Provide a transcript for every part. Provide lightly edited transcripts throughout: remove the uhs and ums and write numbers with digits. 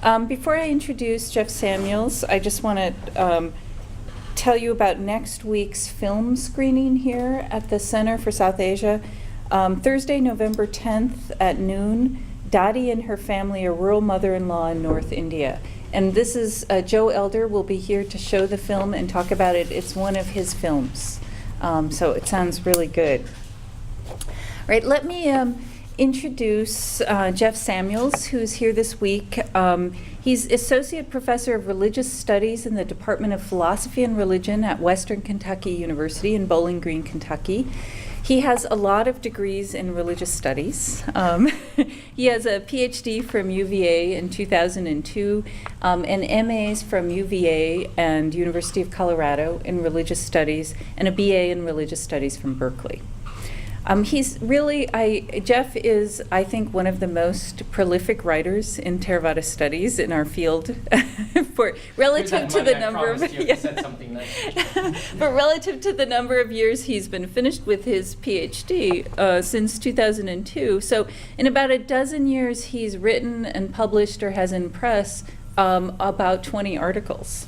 Before I introduce Jeff Samuels, I just want to tell you about next week's film screening here at the Center for South Asia. Thursday, November 10th at noon, Dadi and her family, a rural mother-in-law in North India. And this is, Joe Elder will be here to show the film and talk about it. It's one of his films, so it sounds really good. All right, let me introduce Jeff Samuels, who's here this week. He's Associate Professor of Religious Studies in the Department of Philosophy and Religion at Western Kentucky University in Bowling Green, Kentucky. He has a lot of degrees in religious studies. He has a PhD from UVA in 2002, and MAs from UVA and University of Colorado in religious studies, and a BA in religious studies from Berkeley. He's really, Jeff is, I think, one of the most prolific writers in Theravada studies in our field, for relative to the number of but relative to the number of years he's been finished with his PhD since 2002. So in about a dozen years, he's written and published or has in press about 20 articles,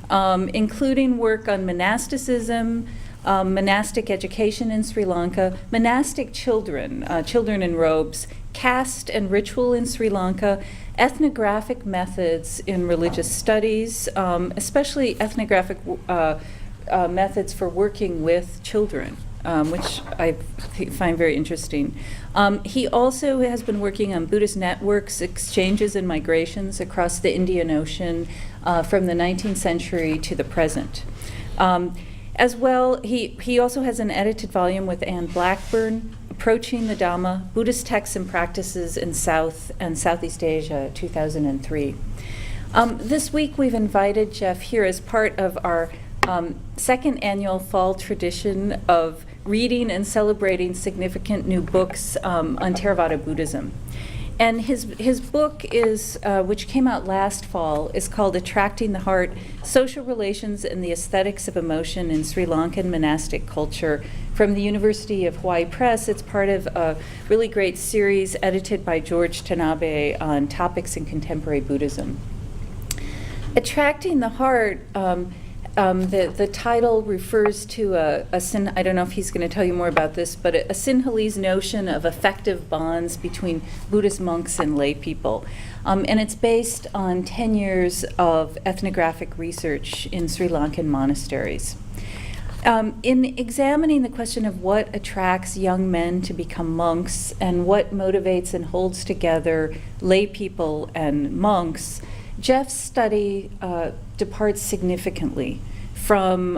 including work on monasticism, monastic education in Sri Lanka, monastic children, children in robes, caste and ritual in Sri Lanka, ethnographic methods in religious studies, especially ethnographic methods for working with children, which I find very interesting. He also has been working on Buddhist networks, exchanges, and migrations across the Indian Ocean from the 19th century to the present. As well, he also has an edited volume with Anne Blackburn, Approaching the Dhamma, Buddhist Texts and Practices in South and Southeast Asia, 2003. This week we've invited Jeff here as part of our second annual fall tradition of reading and celebrating significant new books on Theravada Buddhism. And his book is, which came out last fall, is called Attracting the Heart, Social Relations and the Aesthetics of Emotion in Sri Lankan Monastic Culture, from the University of Hawaii Press. It's part of a really great series edited by George Tanabe on topics in contemporary Buddhism. Attracting the Heart, the title refers to I don't know if he's going to tell you more about this, but a Sinhalese notion of affective bonds between Buddhist monks and lay people. And it's based on 10 years of ethnographic research in Sri Lankan monasteries. In examining the question of what attracts young men to become monks and what motivates and holds together lay people and monks, Jeff's study departs significantly from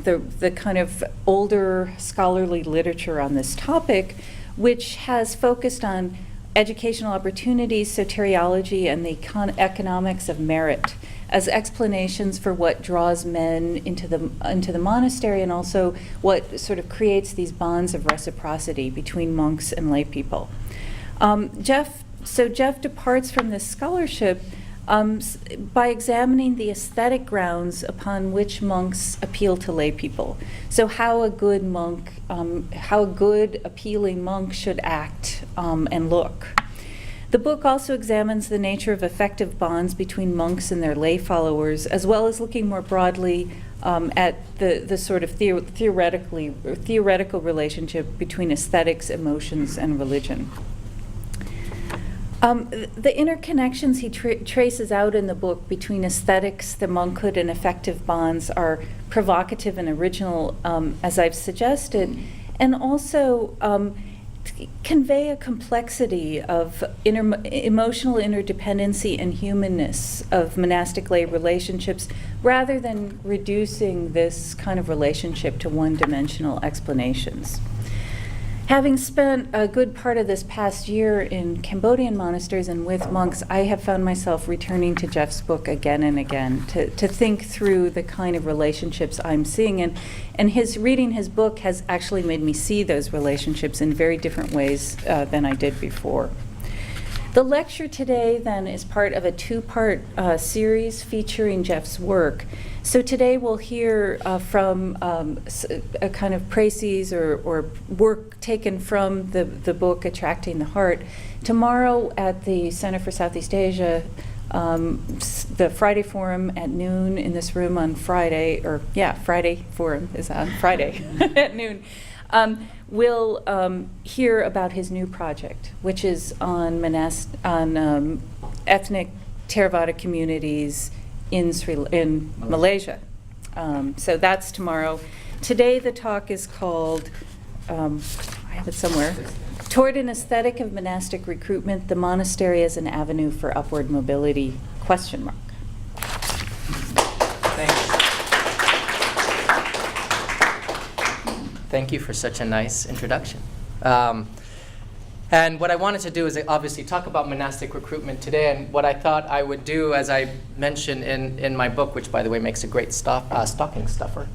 the kind of older scholarly literature on this topic, which has focused on educational opportunities, soteriology, and the economics of merit as explanations for what draws men into the monastery, and also what sort of creates these bonds of reciprocity between monks and lay people. Jeff departs from this scholarship by examining the aesthetic grounds upon which monks appeal to lay people. So how a good monk, how a good appealing monk should act and look. The book also examines the nature of affective bonds between monks and their lay followers, as well as looking more broadly at the sort of theoretical relationship between aesthetics, emotions, and religion. The interconnections he traces out in the book between aesthetics, the monkhood, and affective bonds are provocative and original, as I've suggested, and also convey a complexity of emotional interdependency and humanness of monastic lay relationships, rather than reducing this kind of relationship to one-dimensional explanations. Having spent a good part of this past year in Cambodian monasteries and with monks, I have found myself returning to Jeff's book again and again to think through the kind of relationships I'm seeing. And reading his book has actually made me see those relationships in very different ways than I did before. The lecture today, then, is part of a two-part series featuring Jeff's work. So today we'll hear from a kind of précis or work taken from the book Attracting the Heart. Tomorrow at the Center for Southeast Asia, The Friday Forum at noon in this room on Friday, Friday Forum is on Friday at noon. We'll hear about his new project, which is on ethnic Theravada communities in Malaysia. So that's tomorrow. Today the talk is called, I have it somewhere, Toward an Aesthetic of Monastic Recruitment, the Monastery as an Avenue for Upward Mobility, ? Thank you for such a nice introduction. And what I wanted to do is obviously talk about monastic recruitment today. And what I thought I would do, as I mentioned in my book, which by the way makes a great stocking stuffer,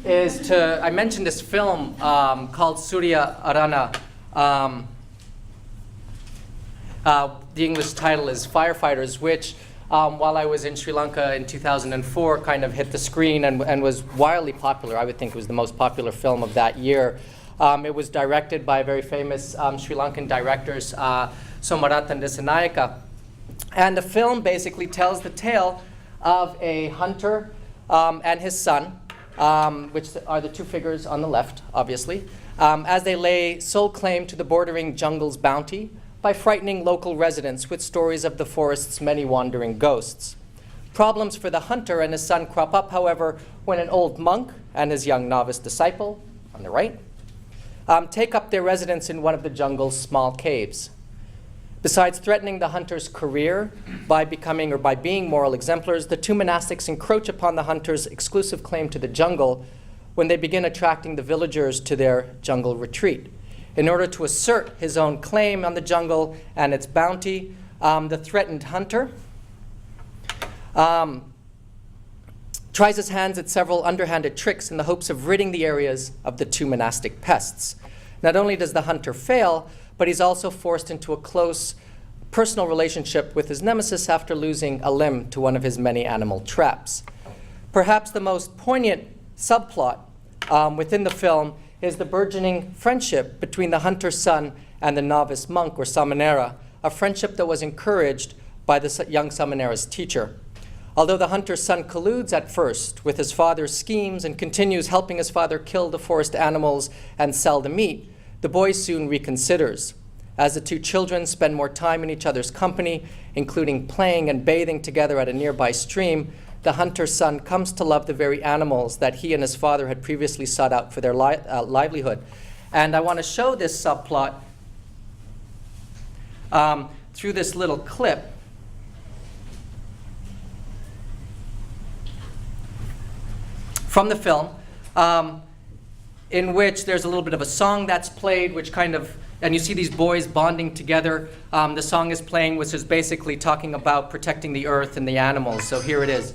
is I mentioned this film called Surya Arana. The English title is Firefighters, which while I was in Sri Lanka in 2004 kind of hit the screen and was wildly popular. I would think it was the most popular film of that year. It was directed by very famous Sri Lankan directors, Somaratha and Dissanayaka. And the film basically tells the tale of a hunter and his son, which are the two figures on the left, obviously, as they lay sole claim to the bordering jungle's bounty by frightening local residents with stories of the forest's many wandering ghosts. Problems for the hunter and his son crop up, however, when an old monk and his young novice disciple, on the right, take up their residence in one of the jungle's small caves. Besides threatening the hunter's career by being moral exemplars, the two monastics encroach upon the hunter's exclusive claim to the jungle when they begin attracting the villagers to their jungle retreat. In order to assert his own claim on the jungle and its bounty, the threatened hunter tries his hands at several underhanded tricks in the hopes of ridding the areas of the two monastic pests. Not only does the hunter fail, but he's also forced into a close personal relationship with his nemesis after losing a limb to one of his many animal traps. Perhaps the most poignant subplot within the film is the burgeoning friendship between the hunter's son and the novice monk or samanera, a friendship that was encouraged by the young samanera's teacher. Although the hunter's son colludes at first with his father's schemes and continues helping his father kill the forest animals and sell the meat, the boy soon reconsiders. As the two children spend more time in each other's company, including playing and bathing together at a nearby stream, the hunter's son comes to love the very animals that he and his father had previously sought out for their livelihood. And I want to show this subplot through this little clip. From the film, in which there's a little bit of a song that's played, which kind of, and you see these boys bonding together. The song is playing, which is basically talking about protecting the earth and the animals. So here it is.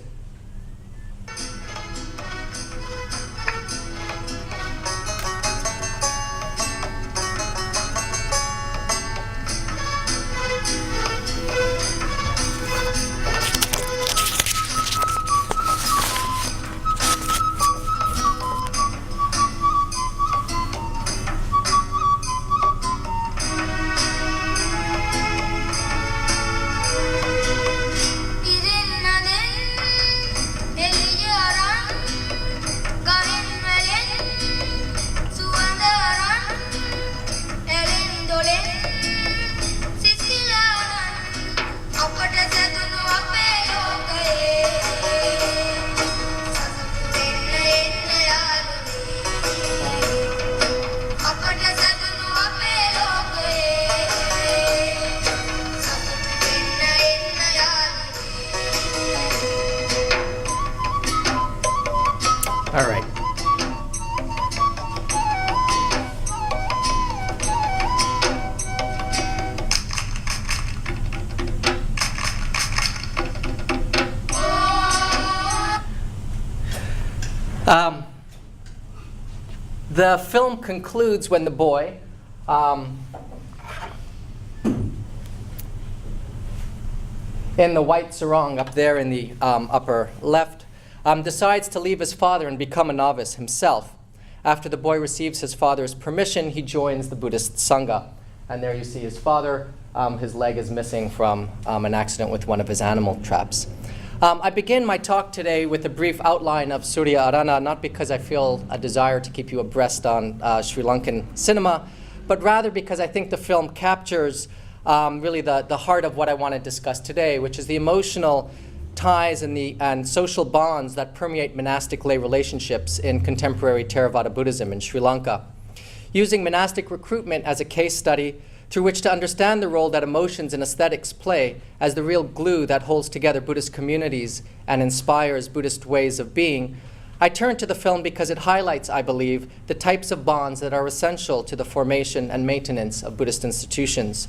All right. The film concludes when the boy, in the white sarong up there in the upper left, decides to leave his father and become a novice himself. After the boy receives his father's permission, he joins the Buddhist Sangha. And there you see his father his leg is missing from an accident with one of his animal traps. I begin my talk today with a brief outline of Surya Arana, not because I feel a desire to keep you abreast on Sri Lankan cinema, but rather because I think the film captures really the heart of what I want to discuss today, which is the emotional ties and social bonds that permeate monastic lay relationships in contemporary Theravada Buddhism in Sri Lanka. Using monastic recruitment as a case study through which to understand the role that emotions and aesthetics play as the real glue that holds together Buddhist communities and inspires Buddhist ways of being, I turn to the film because it highlights, I believe, the types of bonds that are essential to the formation and maintenance of Buddhist institutions.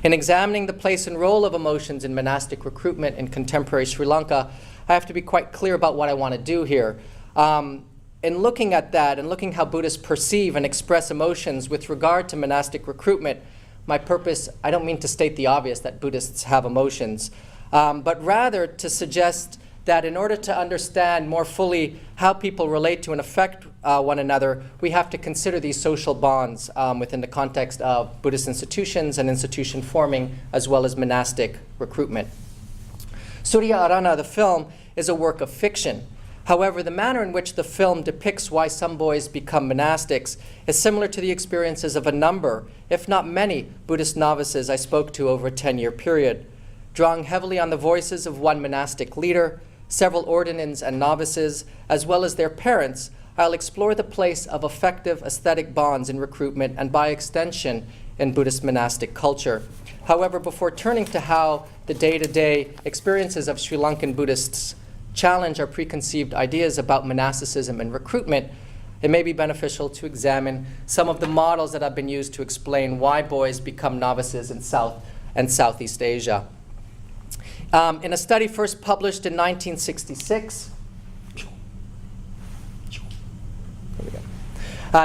In examining the place and role of emotions in monastic recruitment in contemporary Sri Lanka, I have to be quite clear about what I want to do here. In looking at that and looking how Buddhists perceive and express emotions with regard to monastic recruitment, my purpose, I don't mean to state the obvious that Buddhists have emotions, but rather to suggest that in order to understand more fully how people relate to and affect one another, we have to consider these social bonds within the context of Buddhist institutions and institution forming, as well as monastic recruitment. Surya Arana, the film, is a work of fiction. However, the manner in which the film depicts why some boys become monastics is similar to the experiences of a number, if not many, Buddhist novices I spoke to over a 10-year period. Drawing heavily on the voices of one monastic leader, several ordinands and novices, as well as their parents, I'll explore the place of affective aesthetic bonds in recruitment and by extension in Buddhist monastic culture. However, before turning to how the day-to-day experiences of Sri Lankan Buddhists challenge our preconceived ideas about monasticism and recruitment, it may be beneficial to examine some of the models that have been used to explain why boys become novices in South and Southeast Asia. In a study first published in 1966,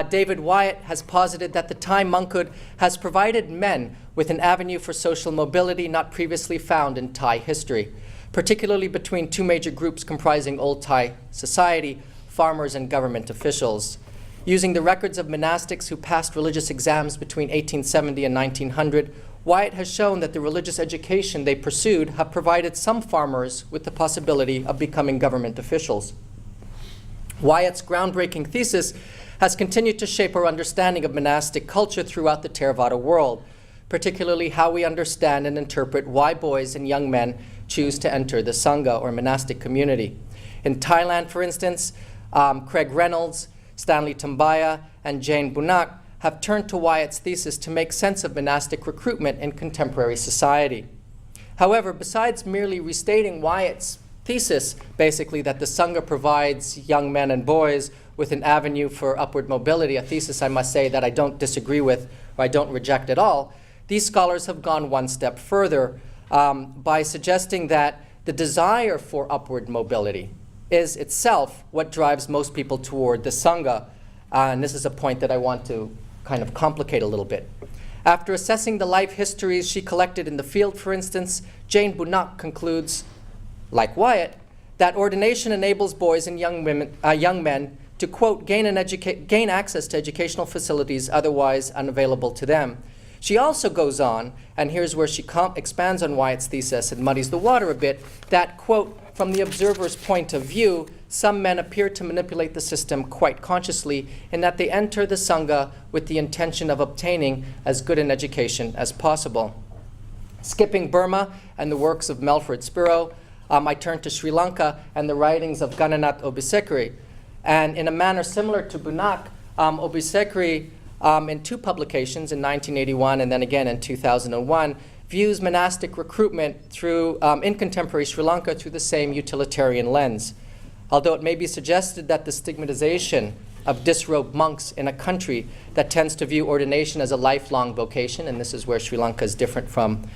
David Wyatt has posited that the Thai monkhood has provided men with an avenue for social mobility not previously found in Thai history, particularly between two major groups comprising old Thai society, farmers and government officials. Using the records of monastics who passed religious exams between 1870 and 1900, Wyatt has shown that the religious education they pursued have provided some farmers with the possibility of becoming government officials. Wyatt's groundbreaking thesis has continued to shape our understanding of monastic culture throughout the Theravada world, particularly how we understand and interpret why boys and young men choose to enter the Sangha or monastic community. In Thailand, for instance, Craig Reynolds, Stanley Tambaya, and Jane Bunak have turned to Wyatt's thesis to make sense of monastic recruitment in contemporary society. However, besides merely restating Wyatt's thesis, basically that the Sangha provides young men and boys with an avenue for upward mobility, a thesis I must say that I don't disagree with or I don't reject at all, these scholars have gone one step further by suggesting that the desire for upward mobility is itself what drives most people toward the Sangha. And this is a point that I want to kind of complicate a little bit. After assessing the life histories she collected in the field, for instance, Jane Bunak concludes, like Wyatt, that ordination enables boys and young men to, quote, gain access to educational facilities otherwise unavailable to them. She also goes on, and here's where she expands on Wyatt's thesis and muddies the water a bit, that, quote, from the observer's point of view, some men appear to manipulate the system quite consciously in that they enter the Sangha with the intention of obtaining as good an education as possible. Skipping Burma and the works of Melfred Spiro, I turn to Sri Lanka and the writings of Gananath Obisekri. And in a manner similar to Bunak, Obisekri, in two publications in 1981 and then again in 2001, views monastic recruitment through, in contemporary Sri Lanka through the same utilitarian lens. Although it may be suggested that the stigmatization of disrobed monks in a country that tends to view ordination as a lifelong vocation, and this is where Sri Lanka is different from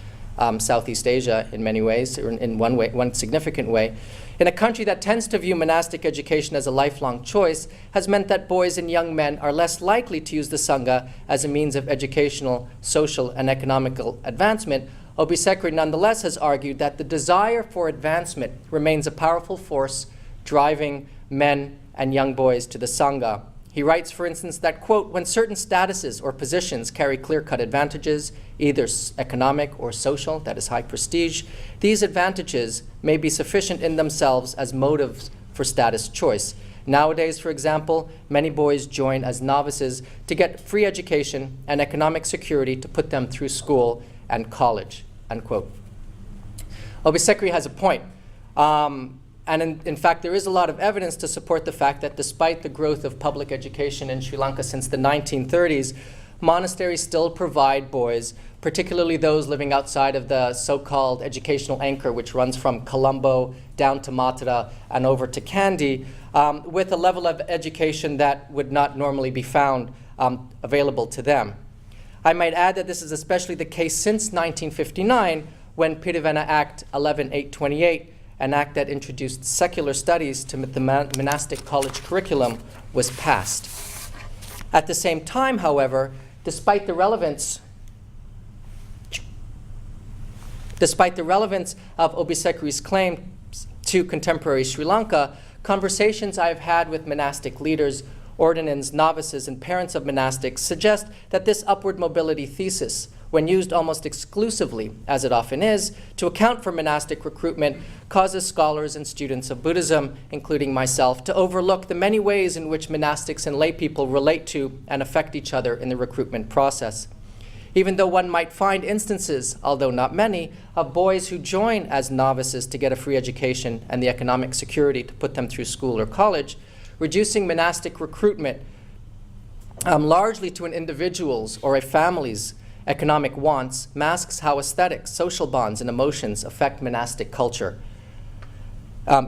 Southeast Asia in many ways, or in one significant way, in a country that tends to view monastic education as a lifelong choice, has meant that boys and young men are less likely to use the Sangha as a means of educational, social, and economical advancement. Obisekri nonetheless has argued that the desire for advancement remains a powerful force driving men and young boys to the Sangha. He writes, for instance, that, quote, when certain statuses or positions carry clear-cut advantages, either economic or social, that is high prestige, these advantages may be sufficient in themselves as motives for status choice. Nowadays, for example, many boys join as novices to get free education and economic security to put them through school and college, unquote. Obisekri has a point. And in fact, there is a lot of evidence to support the fact that despite the growth of public education in Sri Lanka since the 1930s, monasteries still provide boys, particularly those living outside of the so-called educational anchor, which runs from Colombo down to Matara and over to Kandy, with a level of education that would not normally be found available to them. I might add that this is especially the case since 1959, when Pirivena Act 11828, an act that introduced secular studies to the monastic college curriculum, was passed. At the same time, however, despite the relevance of Obisekri's claims to contemporary Sri Lanka, conversations I've had with monastic leaders, ordinands, novices, and parents of monastics suggest that this upward mobility thesis, when used almost exclusively, as it often is, to account for monastic recruitment, causes scholars and students of Buddhism, including myself, to overlook the many ways in which monastics and laypeople relate to and affect each other in the recruitment process. Even though one might find instances, although not many, of boys who join as novices to get a free education and the economic security to put them through school or college, reducing monastic recruitment largely to an individual's or a family's economic wants masks how aesthetics, social bonds, and emotions affect monastic culture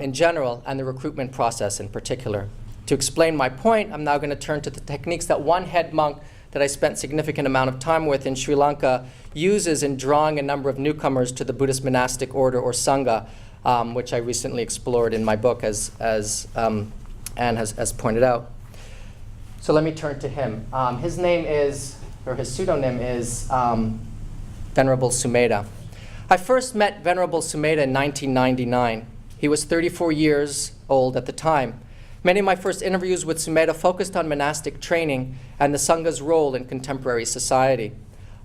in general and the recruitment process in particular. To explain my point, I'm now going to turn to the techniques that one head monk that I spent significant amount of time with in Sri Lanka uses in drawing a number of newcomers to the Buddhist monastic order or Sangha, which I recently explored in my book, as Anne has pointed out. So let me turn to him. His name is, or his pseudonym is Venerable Sumedha. I first met Venerable Sumedha in 1999. He was 34 years old at the time. Many of my first interviews with Sumedha focused on monastic training and the Sangha's role in contemporary society.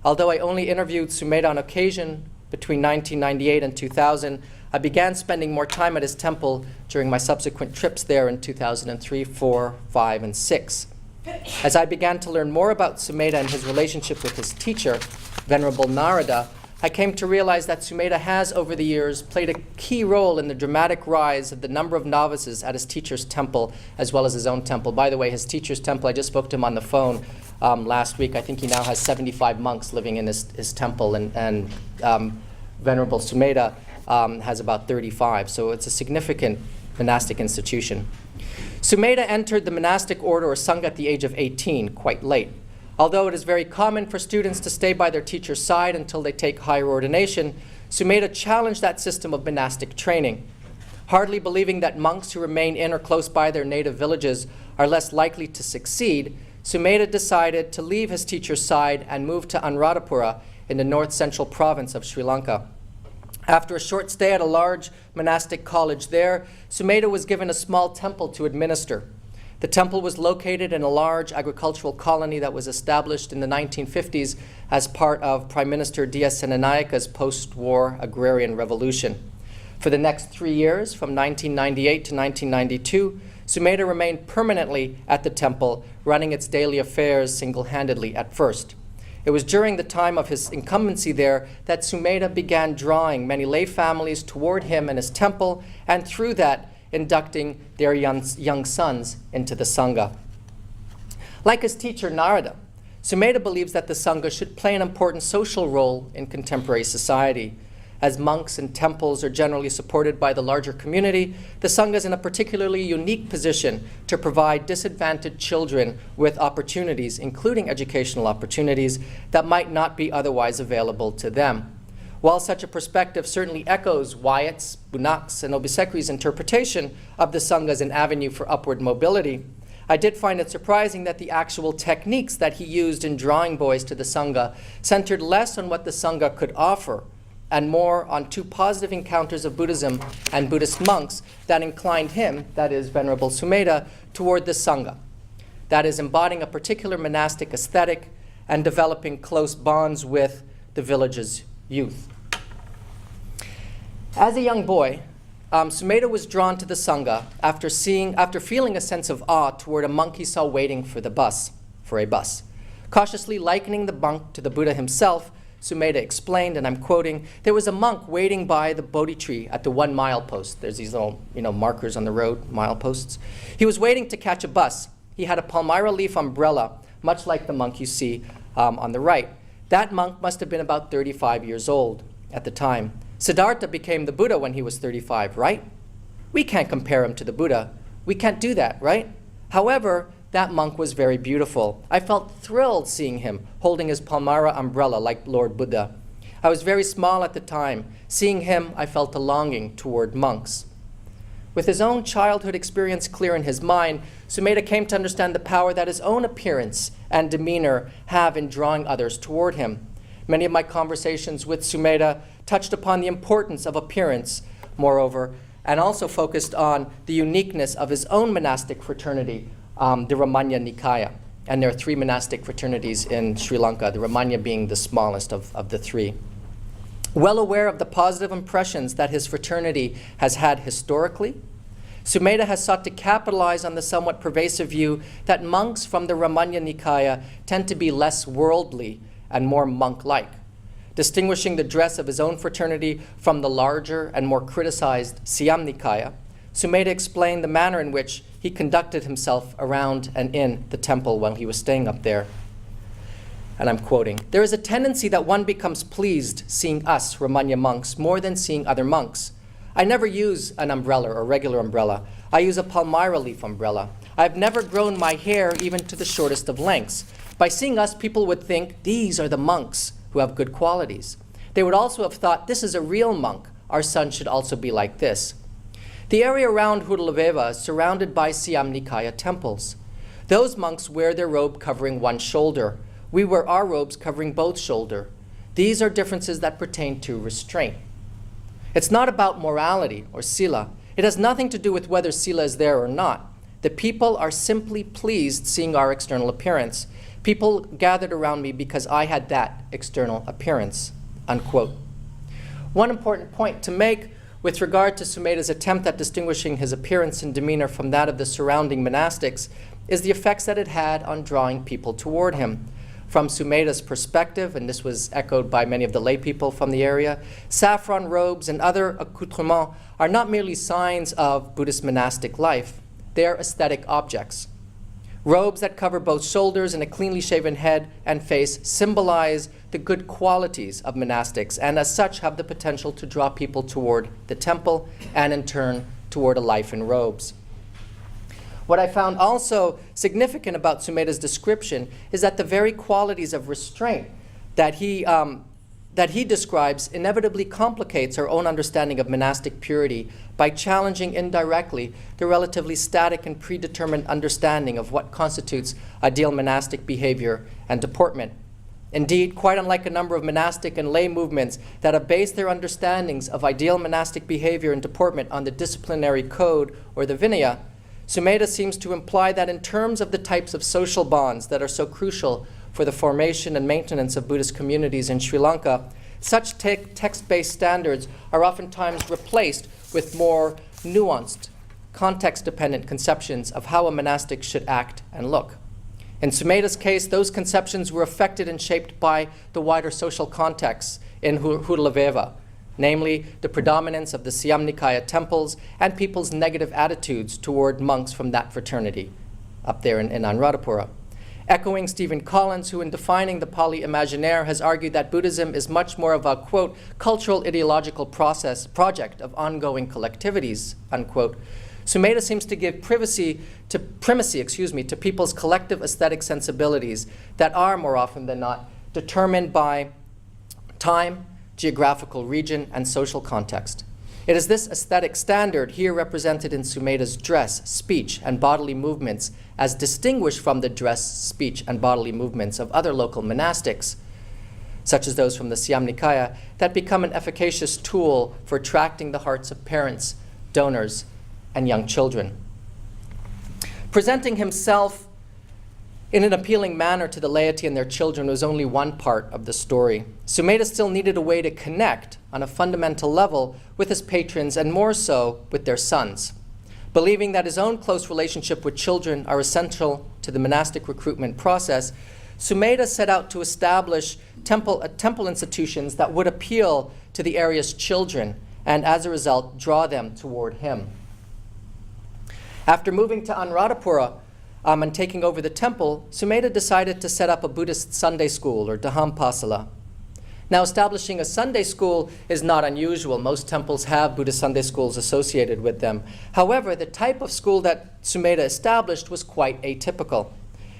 Although I only interviewed Sumedha on occasion between 1998 and 2000, I began spending more time at his temple during my subsequent trips there in 2003, 4, 5, and 6. As I began to learn more about Sumedha and his relationship with his teacher, Venerable Narada, I came to realize that Sumedha has, over the years, played a key role in the dramatic rise of the number of novices at his teacher's temple, as well as his own temple. By the way, his teacher's temple, I just spoke to him on the phone last week. I think he now has 75 monks living in his temple, and Venerable Sumedha has about 35. So it's a significant monastic institution. Sumedha entered the monastic order or Sangha at the age of 18, quite late. Although it is very common for students to stay by their teacher's side until they take higher ordination, Sumedha challenged that system of monastic training. Hardly believing that monks who remain in or close by their native villages are less likely to succeed, Sumedha decided to leave his teacher's side and move to Anuradhapura in the north-central province of Sri Lanka. After a short stay at a large monastic college there, Sumedha was given a small temple to administer. The temple was located in a large agricultural colony that was established in the 1950s as part of Prime Minister D.S. Senanayaka's post-war agrarian revolution. For the next 3 years, from 1998 to 1992, Sumedha remained permanently at the temple, running its daily affairs single-handedly at first. It was during the time of his incumbency there that Sumedha began drawing many lay families toward him and his temple, and through that, inducting their young sons into the Sangha. Like his teacher Narada, Sumedha believes that the Sangha should play an important social role in contemporary society. As monks and temples are generally supported by the larger community, the Sangha is in a particularly unique position to provide disadvantaged children with opportunities, including educational opportunities, that might not be otherwise available to them. While such a perspective certainly echoes Wyatt's, Bunak's, and Obisekri's interpretation of the Sangha as an avenue for upward mobility, I did find it surprising that the actual techniques that he used in drawing boys to the Sangha centered less on what the Sangha could offer and more on two positive encounters of Buddhism and Buddhist monks that inclined him, that is Venerable Sumedha, toward the Sangha. that is, embodying a particular monastic aesthetic and developing close bonds with the village's youth. As a young boy, Sumedha was drawn to the Sangha after feeling a sense of awe toward a monk he saw waiting for a bus. Cautiously likening the monk to the Buddha himself, Sumedha explained, and I'm quoting, "There was a monk waiting by the Bodhi tree at the 1 mile post." There's these little, markers on the road, mileposts. "He was waiting to catch a bus. He had a palmyra leaf umbrella, much like the monk you see on the right. That monk must have been about 35 years old at the time. Siddhartha became the Buddha when he was 35, right? We can't compare him to the Buddha. We can't do that, right? However, that monk was very beautiful. I felt thrilled seeing him holding his palmyra umbrella like Lord Buddha. I was very small at the time. Seeing him, I felt a longing toward monks." With his own childhood experience clear in his mind, Sumedha came to understand the power that his own appearance and demeanor have in drawing others toward him. Many of my conversations with Sumedha touched upon the importance of appearance, moreover, and also focused on the uniqueness of his own monastic fraternity, the Ramanya Nikaya. And there are 3 monastic fraternities in Sri Lanka, the Ramanya being the smallest of the 3. Well aware of the positive impressions that his fraternity has had historically, Sumedha has sought to capitalize on the somewhat pervasive view that monks from the Ramanya Nikaya tend to be less worldly and more monk-like. Distinguishing the dress of his own fraternity from the larger and more criticized Siam Nikaya, Sumedha explained the manner in which he conducted himself around and in the temple while he was staying up there. And I'm quoting, "There is a tendency that one becomes pleased seeing us, Ramanya monks, more than seeing other monks. I never use an umbrella or regular umbrella. I use a palmyra leaf umbrella. I've never grown my hair even to the shortest of lengths. By seeing us, people would think, these are the monks who have good qualities. They would also have thought, this is a real monk. Our son should also be like this." The area around Hudalaveva is surrounded by Siam Nikaya temples. Those monks wear their robe covering one shoulder. We wear our robes covering both shoulders. These are differences that pertain to restraint. It's not about morality or sila. It has nothing to do with whether sila is there or not. The people are simply pleased seeing our external appearance. People gathered around me because I had that external appearance, unquote. One important point to make with regard to Sumedha's attempt at distinguishing his appearance and demeanor from that of the surrounding monastics is the effects that it had on drawing people toward him. From Sumedha's perspective, and this was echoed by many of the lay people from the area, saffron robes and other accoutrements are not merely signs of Buddhist monastic life. They are aesthetic objects. Robes that cover both shoulders and a cleanly shaven head and face symbolize the good qualities of monastics, and as such have the potential to draw people toward the temple and in turn toward a life in robes. What I found also significant about Sumedha's description is that the very qualities of restraint that he describes inevitably complicates our own understanding of monastic purity by challenging indirectly the relatively static and predetermined understanding of what constitutes ideal monastic behavior and deportment. Indeed, quite unlike a number of monastic and lay movements that have based their understandings of ideal monastic behavior and deportment on the disciplinary code or the Vinaya, Sumedha seems to imply that in terms of the types of social bonds that are so crucial for the formation and maintenance of Buddhist communities in Sri Lanka, such text-based standards are oftentimes replaced with more nuanced, context-dependent conceptions of how a monastic should act and look. In Sumedha's case, those conceptions were affected and shaped by the wider social context in Hudalaveva, namely the predominance of the Siam Nikaya temples and people's negative attitudes toward monks from that fraternity up there in Anuradhapura. Echoing Stephen Collins, who in defining the Pali Imaginaire has argued that Buddhism is much more of a, quote, cultural ideological project of ongoing collectivities, unquote, Sumedha seems to give primacy to people's collective aesthetic sensibilities that are, more often than not, determined by time, geographical region, and social context. It is this aesthetic standard here represented in Sumedha's dress, speech, and bodily movements as distinguished from the dress, speech, and bodily movements of other local monastics, such as those from the Siam Nikaya, that become an efficacious tool for attracting the hearts of parents, donors, and young children. Presenting himself in an appealing manner to the laity and their children was only one part of the story. Sumedha still needed a way to connect on a fundamental level with his patrons and more so with their sons. Believing that his own close relationship with children are essential to the monastic recruitment process, Sumedha set out to establish temple institutions that would appeal to the area's children and, as a result, draw them toward him. After moving to Anuradhapura and taking over the temple, Sumedha decided to set up a Buddhist Sunday school, or Dhampasala. Now, establishing a Sunday school is not unusual. Most temples have Buddhist Sunday schools associated with them. However, the type of school that Sumedha established was quite atypical.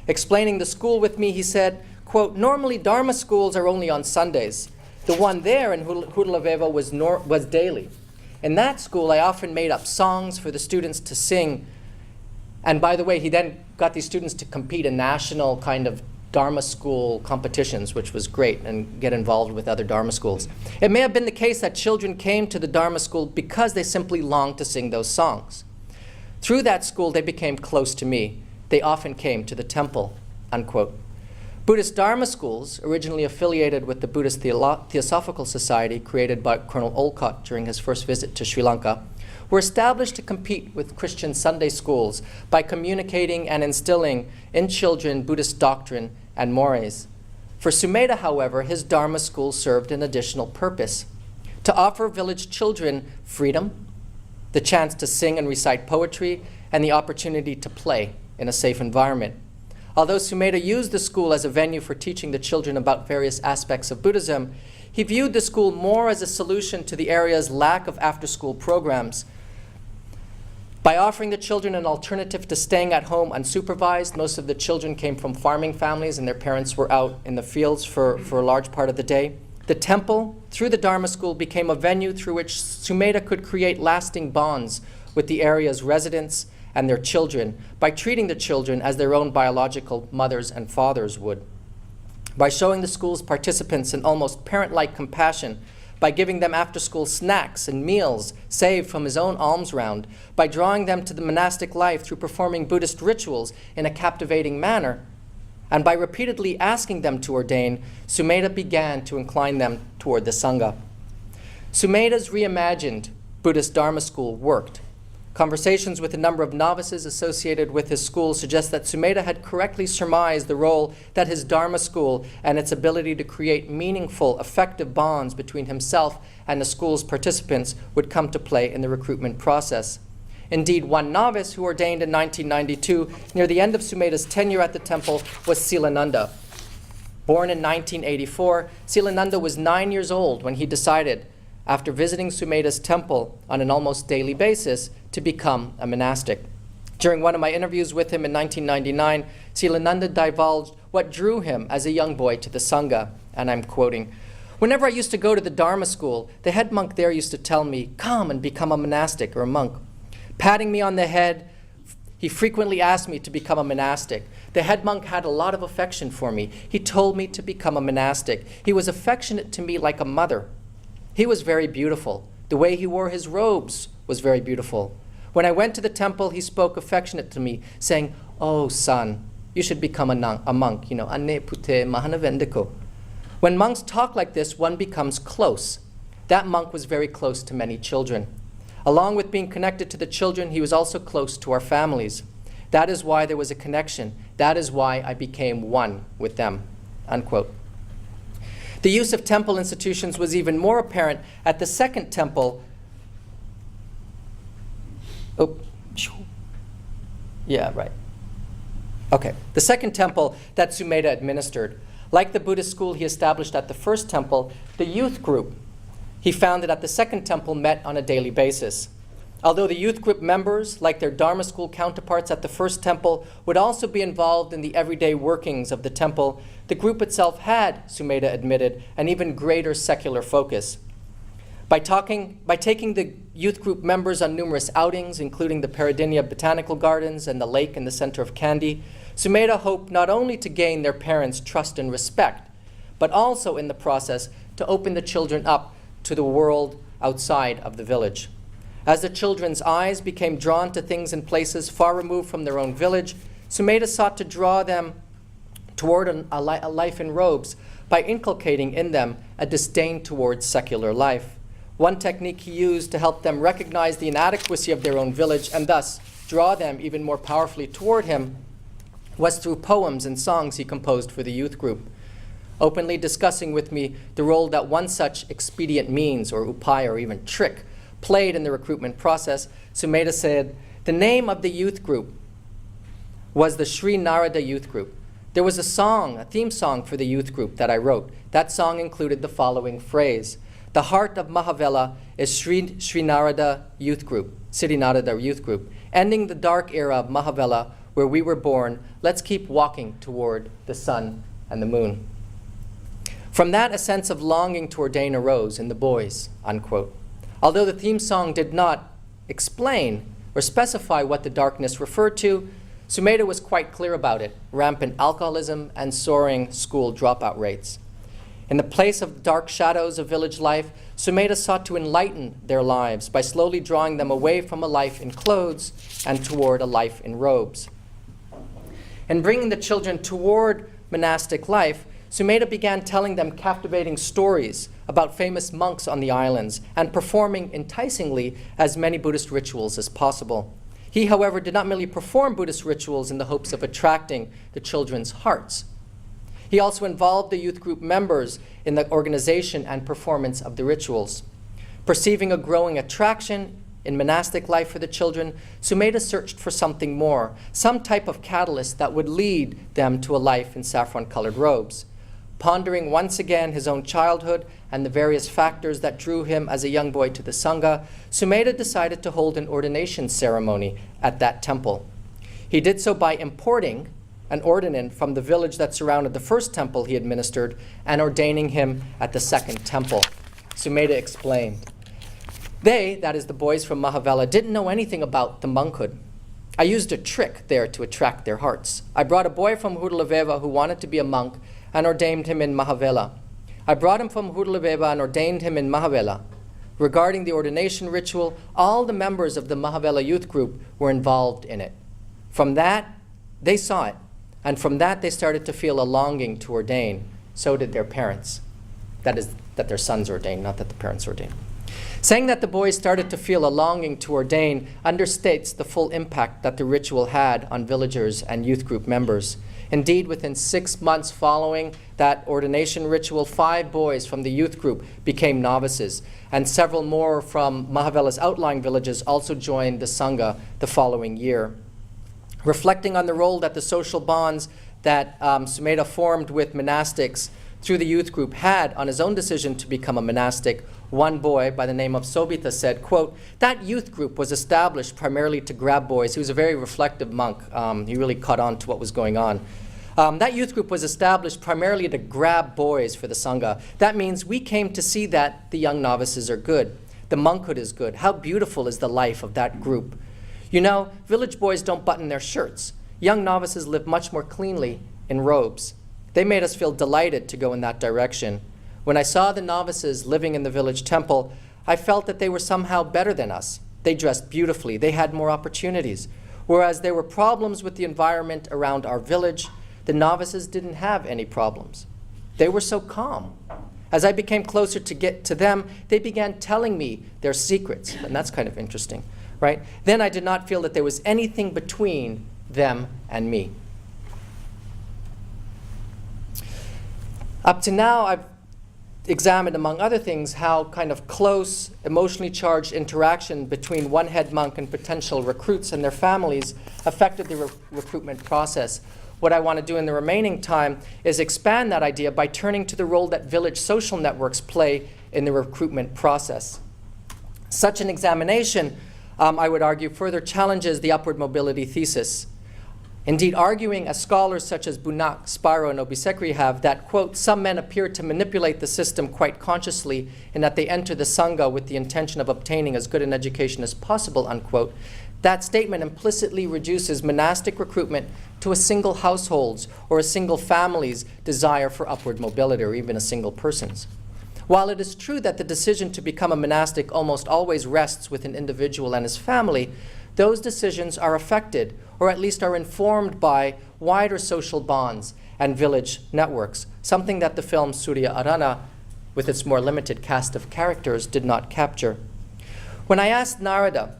Explaining the school with me, he said, quote, "Normally Dharma schools are only on Sundays. The one there in Hudalaveva was daily. In that school, I often made up songs for the students to sing. And by the way, he then got these students to compete in national kind of Dharma school competitions, which was great, and get involved with other Dharma schools. It may have been the case that children came to the Dharma school because they simply longed to sing those songs. Through that school, they became close to me. They often came to the temple," unquote. Buddhist Dharma schools, originally affiliated with the Buddhist Theosophical Society created by Colonel Olcott during his first visit to Sri Lanka, were established to compete with Christian Sunday schools by communicating and instilling in children Buddhist doctrine and mores. For Sumedha, however, his Dharma school served an additional purpose: to offer village children freedom, the chance to sing and recite poetry, and the opportunity to play in a safe environment. Although Sumedha used the school as a venue for teaching the children about various aspects of Buddhism, he viewed the school more as a solution to the area's lack of after-school programs. By offering the children an alternative to staying at home unsupervised — most of the children came from farming families and their parents were out in the fields for a large part of the day — the temple, through the Dharma school, became a venue through which Sumedha could create lasting bonds with the area's residents and their children by treating the children as their own biological mothers and fathers would. By showing the school's participants an almost parent-like compassion, by giving them after-school snacks and meals saved from his own alms round, by drawing them to the monastic life through performing Buddhist rituals in a captivating manner, and by repeatedly asking them to ordain, Sumedha began to incline them toward the Sangha. Sumedha's reimagined Buddhist Dharma school worked. Conversations with a number of novices associated with his school suggest that Sumedha had correctly surmised the role that his Dharma school and its ability to create meaningful, effective bonds between himself and the school's participants would come to play in the recruitment process. Indeed, one novice who ordained in 1992, near the end of Sumedha's tenure at the temple, was Silananda. Born in 1984, Silananda was 9 years old when he decided, after visiting Sumedha's temple on an almost daily basis, to become a monastic. During one of my interviews with him in 1999, Silananda divulged what drew him as a young boy to the Sangha, and I'm quoting, "Whenever I used to go to the Dharma school, the head monk there used to tell me, 'Come and become a monastic or a monk.' Patting me on the head, he frequently asked me to become a monastic. The head monk had a lot of affection for me. He told me to become a monastic. He was affectionate to me like a mother. He was very beautiful. The way he wore his robes was very beautiful. When I went to the temple, he spoke affectionate to me, saying, 'Oh, son, you should become a monk, Anne pute mahanavendiko.' When monks talk like this, one becomes close. That monk was very close to many children. Along with being connected to the children, he was also close to our families. That is why there was a connection. That is why I became one with them," unquote. The use of temple institutions was even more apparent at the second temple. The second temple that Sumedha administered. Like the Buddhist school he established at the first temple, the youth group he founded at the second temple met on a daily basis. Although the youth group members, like their Dharma school counterparts at the first temple, would also be involved in the everyday workings of the temple, the group itself had, Sumedha admitted, an even greater secular focus. By taking the youth group members on numerous outings, including the Paradinya Botanical Gardens and the lake in the center of Kandy, Sumedha hoped not only to gain their parents' trust and respect, but also in the process to open the children up to the world outside of the village. As the children's eyes became drawn to things and places far removed from their own village, Sumedha sought to draw them toward a life in robes by inculcating in them a disdain towards secular life. One technique he used to help them recognize the inadequacy of their own village and thus draw them even more powerfully toward him was through poems and songs he composed for the youth group. Openly discussing with me the role that one such expedient means, or upaya, or even trick, played in the recruitment process, Sumedha said, the name of the youth group was the Sri Narada Youth Group. There was a theme song for the youth group that I wrote. That song included the following phrase: the heart of Mahavela is Sri Narada Youth Group, Sri Narada Youth Group. Ending the dark era of Mahavela, where we were born, let's keep walking toward the sun and the moon. From that, a sense of longing to ordain arose in the boys, unquote. Although the theme song did not explain or specify what the darkness referred to, Sumedha was quite clear about it: rampant alcoholism and soaring school dropout rates. In the place of dark shadows of village life, Sumedha sought to enlighten their lives by slowly drawing them away from a life in clothes and toward a life in robes. In bringing the children toward monastic life, Sumedha began telling them captivating stories about famous monks on the islands and performing enticingly as many Buddhist rituals as possible. He, however, did not merely perform Buddhist rituals in the hopes of attracting the children's hearts. He also involved the youth group members in the organization and performance of the rituals. Perceiving a growing attraction in monastic life for the children, Sumedha searched for something more, some type of catalyst that would lead them to a life in saffron-colored robes. Pondering once again his own childhood and the various factors that drew him as a young boy to the Sangha, Sumedha decided to hold an ordination ceremony at that temple. He did so by importing an ordinand from the village that surrounded the first temple he administered and ordaining him at the second temple. Sumedha explained, they, that is the boys from Mahavela, didn't know anything about the monkhood. I used a trick there to attract their hearts. I brought a boy from Hudalaveva who wanted to be a monk and ordained him in Mahavela. I brought him from Hudalaveva and ordained him in Mahavela. Regarding the ordination ritual, all the members of the Mahavela youth group were involved in it. From that, they saw it. And from that, they started to feel a longing to ordain. So did their parents. That is, that their sons ordained, not that the parents ordained. Saying that the boys started to feel a longing to ordain understates the full impact that the ritual had on villagers and youth group members. Indeed, within 6 months following that ordination ritual, 5 boys from the youth group became novices, and several more from Mahavela's outlying villages also joined the Sangha the following year. Reflecting on the role that the social bonds that Sumedha formed with monastics through the youth group had on his own decision to become a monastic, one boy by the name of Sobhita said, quote, that youth group was established primarily to grab boys. He was a very reflective monk. He really caught on to what was going on. That youth group was established primarily to grab boys for the Sangha. That means we came to see that the young novices are good. The monkhood is good. How beautiful is the life of that group. You know, village boys don't button their shirts. Young novices live much more cleanly in robes. They made us feel delighted to go in that direction. When I saw the novices living in the village temple, I felt that they were somehow better than us. They dressed beautifully. They had more opportunities. Whereas there were problems with the environment around our village, the novices didn't have any problems. They were so calm. As I became closer to get to them, they began telling me their secrets, and that's kind of interesting, right? Then I did not feel that there was anything between them and me. Up to now, I've examined, among other things, how kind of close, emotionally charged interaction between one head monk and potential recruits and their families affected the recruitment process. What I want to do in the remaining time is expand that idea by turning to the role that village social networks play in the recruitment process. Such an examination, I would argue, further challenges the upward mobility thesis. Indeed, arguing as scholars such as Bunak, Spiro, and Obisekri have that, quote, some men appear to manipulate the system quite consciously in that they enter the Sangha with the intention of obtaining as good an education as possible, unquote. That statement implicitly reduces monastic recruitment to a single household's or a single family's desire for upward mobility, or even a single person's. While it is true that the decision to become a monastic almost always rests with an individual and his family, those decisions are affected, or at least are informed by, wider social bonds and village networks, something that the film Surya Arana, with its more limited cast of characters, did not capture. When I asked Narada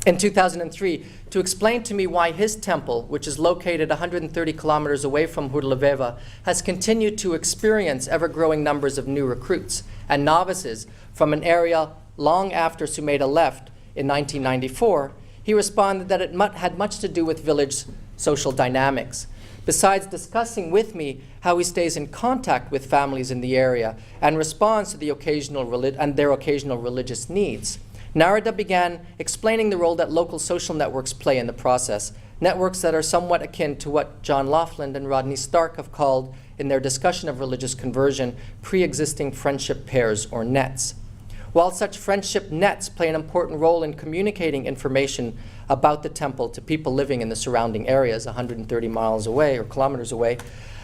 in 2003 to explain to me why his temple, which is located 130 kilometers away from Hurlaveva, has continued to experience ever-growing numbers of new recruits and novices from an area long after Sumedha left in 1994, he responded that it had much to do with village social dynamics. Besides discussing with me how he stays in contact with families in the area and responds to their occasional religious needs, Narada began explaining the role that local social networks play in the process, networks that are somewhat akin to what John Laughlin and Rodney Stark have called, in their discussion of religious conversion, pre-existing friendship pairs or nets. While such friendship nets play an important role in communicating information about the temple to people living in the surrounding areas 130 miles away or kilometers away,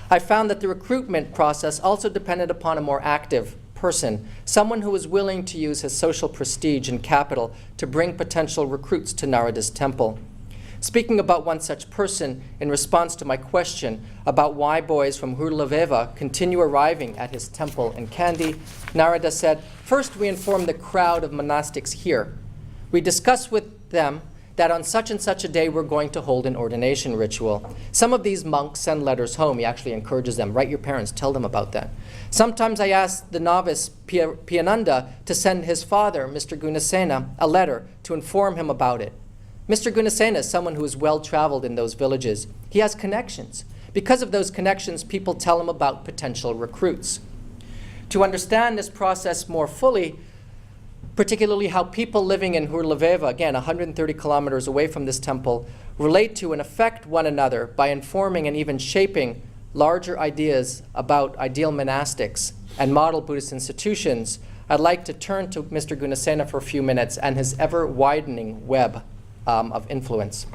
I found that the recruitment process also depended upon a more active person, someone who was willing to use his social prestige and capital to bring potential recruits to Narada's temple. Speaking about one such person in response to my question about why boys from Hurlaveva continue arriving at his temple in Kandy, Narada said, "First, we inform the crowd of monastics here. We discuss with them that on such and such a day we're going to hold an ordination ritual. Some of these monks send letters home." He actually encourages them, write your parents, tell them about that. "Sometimes I ask the novice Piyananda to send his father, Mr. Gunasena, a letter to inform him about it. Mr. Gunasena is someone who is well-traveled in those villages. He has connections. Because of those connections, people tell him about potential recruits." To understand this process more fully, particularly how people living in Hurlaveva, again 130 kilometers away from this temple, relate to and affect one another by informing and even shaping larger ideas about ideal monastics and model Buddhist institutions, I'd like to turn to Mr. Gunasena for a few minutes and his ever-widening web of influence.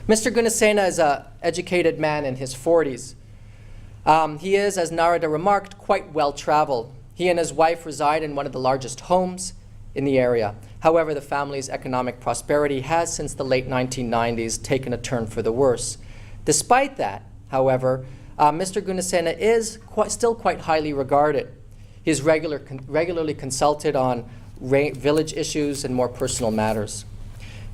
Mr. Gunasena is an educated man in his 40s. He is, as Narada remarked, quite well-traveled. He and his wife reside in one of the largest homes in the area. However, the family's economic prosperity has, since the late 1990s, taken a turn for the worse. Despite that, however, Mr. Gunasena is still quite highly regarded. He is regularly consulted on village issues and more personal matters.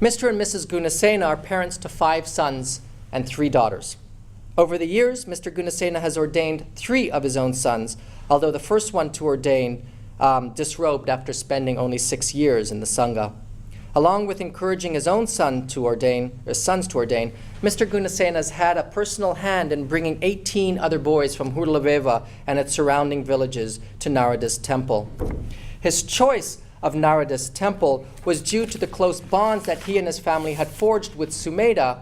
Mr. and Mrs. Gunasena are parents to 5 sons and 3 daughters. Over the years, Mr. Gunasena has ordained 3 of his own sons, although the first one to ordain disrobed after spending only 6 years in the Sangha. Along with encouraging his own sons to ordain, Mr. Gunasena has had a personal hand in bringing 18 other boys from Hurlaveva and its surrounding villages to Narada's temple. His choice of Narada's temple was due to the close bonds that he and his family had forged with Sumedha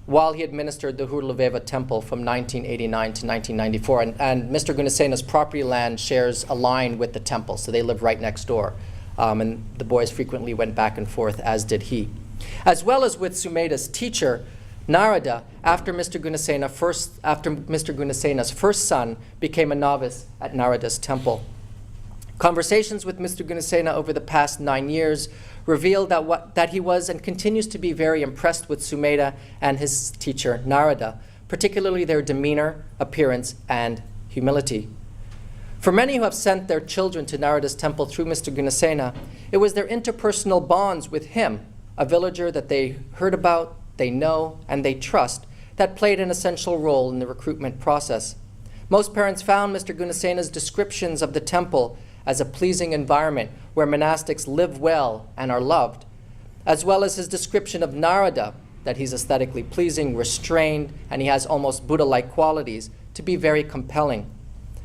while he administered the Hurlaveva temple from 1989 to 1994. And Mr. Gunasena's property land shares a line with the temple, so they live right next door. And the boys frequently went back and forth, as did he. As well as with Sumedha's teacher, Narada, after Mr. Gunasena's first son became a novice at Narada's temple. Conversations with Mr. Gunasena over the past 9 years revealed that he was and continues to be very impressed with Sumedha and his teacher, Narada, particularly their demeanor, appearance, and humility. For many who have sent their children to Narada's temple through Mr. Gunasena, it was their interpersonal bonds with him, a villager that they heard about, they know, and they trust, that played an essential role in the recruitment process. Most parents found Mr. Gunasena's descriptions of the temple as a pleasing environment where monastics live well and are loved, as well as his description of Narada, that he's aesthetically pleasing, restrained, and he has almost Buddha-like qualities, to be very compelling.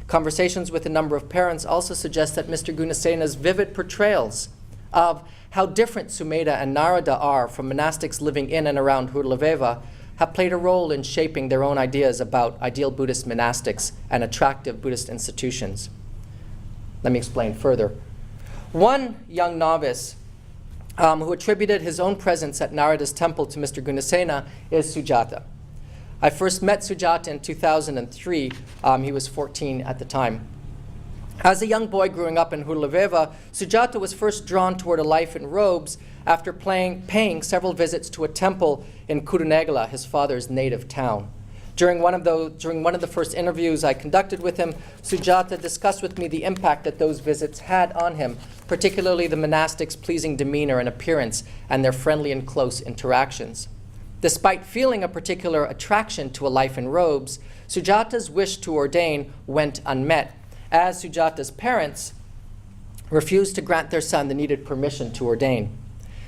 Conversations with a number of parents also suggest that Mr. Gunasena's vivid portrayals of how different Sumedha and Narada are from monastics living in and around Hurlaveva have played a role in shaping their own ideas about ideal Buddhist monastics and attractive Buddhist institutions. Let me explain further. One young novice who attributed his own presence at Narada's temple to Mr. Gunasena is Sujata. I first met Sujata in 2003. He was 14 at the time. As a young boy growing up in Hurleveva, Sujata was first drawn toward a life in robes after paying several visits to a temple in Kurunegala, his father's native town. During one of the first interviews I conducted with him, Sujata discussed with me the impact that those visits had on him, particularly the monastics' pleasing demeanor and appearance and their friendly and close interactions. Despite feeling a particular attraction to a life in robes, Sujata's wish to ordain went unmet, as Sujata's parents refused to grant their son the needed permission to ordain.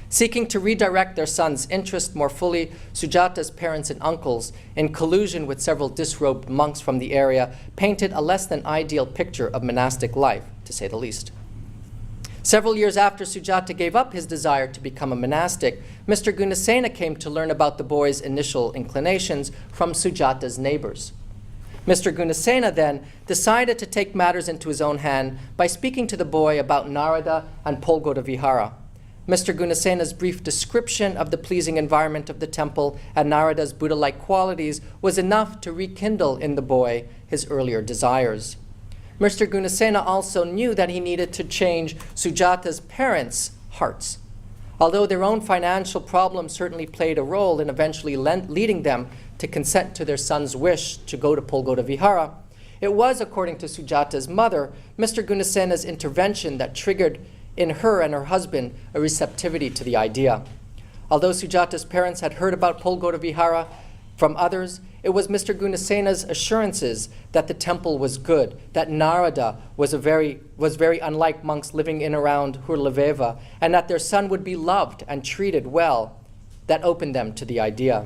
Seeking to redirect their son's interest more fully, Sujata's parents and uncles, in collusion with several disrobed monks from the area, painted a less than ideal picture of monastic life, to say the least. Several years after Sujata gave up his desire to become a monastic, Mr. Gunasena came to learn about the boy's initial inclinations from Sujata's neighbors. Mr. Gunasena then decided to take matters into his own hand by speaking to the boy about Narada and Polgoda Vihara. Mr. Gunasena's brief description of the pleasing environment of the temple and Narada's Buddha-like qualities was enough to rekindle in the boy his earlier desires. Mr. Gunasena also knew that he needed to change Sujata's parents' hearts. Although their own financial problems certainly played a role in eventually leading them to consent to their son's wish to go to Polgoda Vihara, it was, according to Sujata's mother, Mr. Gunasena's intervention that triggered in her and her husband a receptivity to the idea. Although Sujata's parents had heard about Polgoda Vihara from others, it was Mr. Gunasena's assurances that the temple was good, that Narada was very unlike monks living in around Hurleveva, and that their son would be loved and treated well, that opened them to the idea.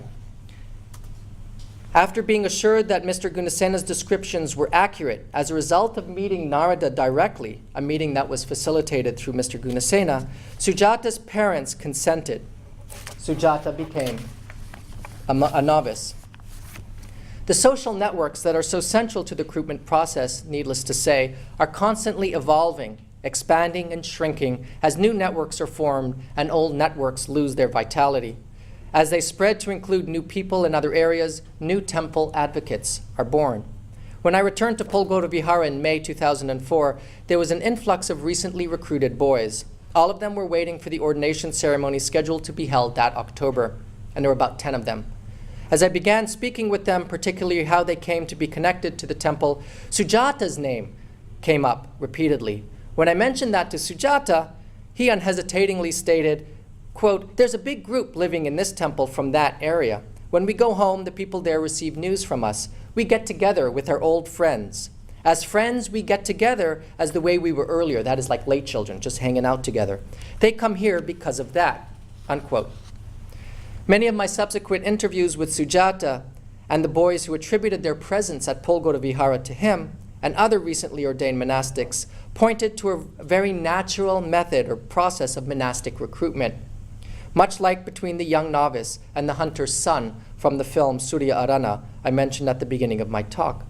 After being assured that Mr. Gunasena's descriptions were accurate, as a result of meeting Narada directly, a meeting that was facilitated through Mr. Gunasena, Sujata's parents consented. Sujata became a novice. The social networks that are so central to the recruitment process, needless to say, are constantly evolving, expanding and shrinking as new networks are formed and old networks lose their vitality. As they spread to include new people in other areas, new temple advocates are born. When I returned to Polgoda Vihara in May 2004, there was an influx of recently recruited boys. All of them were waiting for the ordination ceremony scheduled to be held that October, and there were about 10 of them. As I began speaking with them, particularly how they came to be connected to the temple, Sujata's name came up repeatedly. When I mentioned that to Sujata, he unhesitatingly stated, quote, "There's a big group living in this temple from that area. When we go home, the people there receive news from us. We get together with our old friends. As friends, we get together as the way we were earlier, that is like late children, just hanging out together. They come here because of that," unquote. Many of my subsequent interviews with Sujata and the boys who attributed their presence at Polgoda Vihara to him and other recently ordained monastics pointed to a very natural method or process of monastic recruitment, much like between the young novice and the hunter's son from the film Surya Arana I mentioned at the beginning of my talk.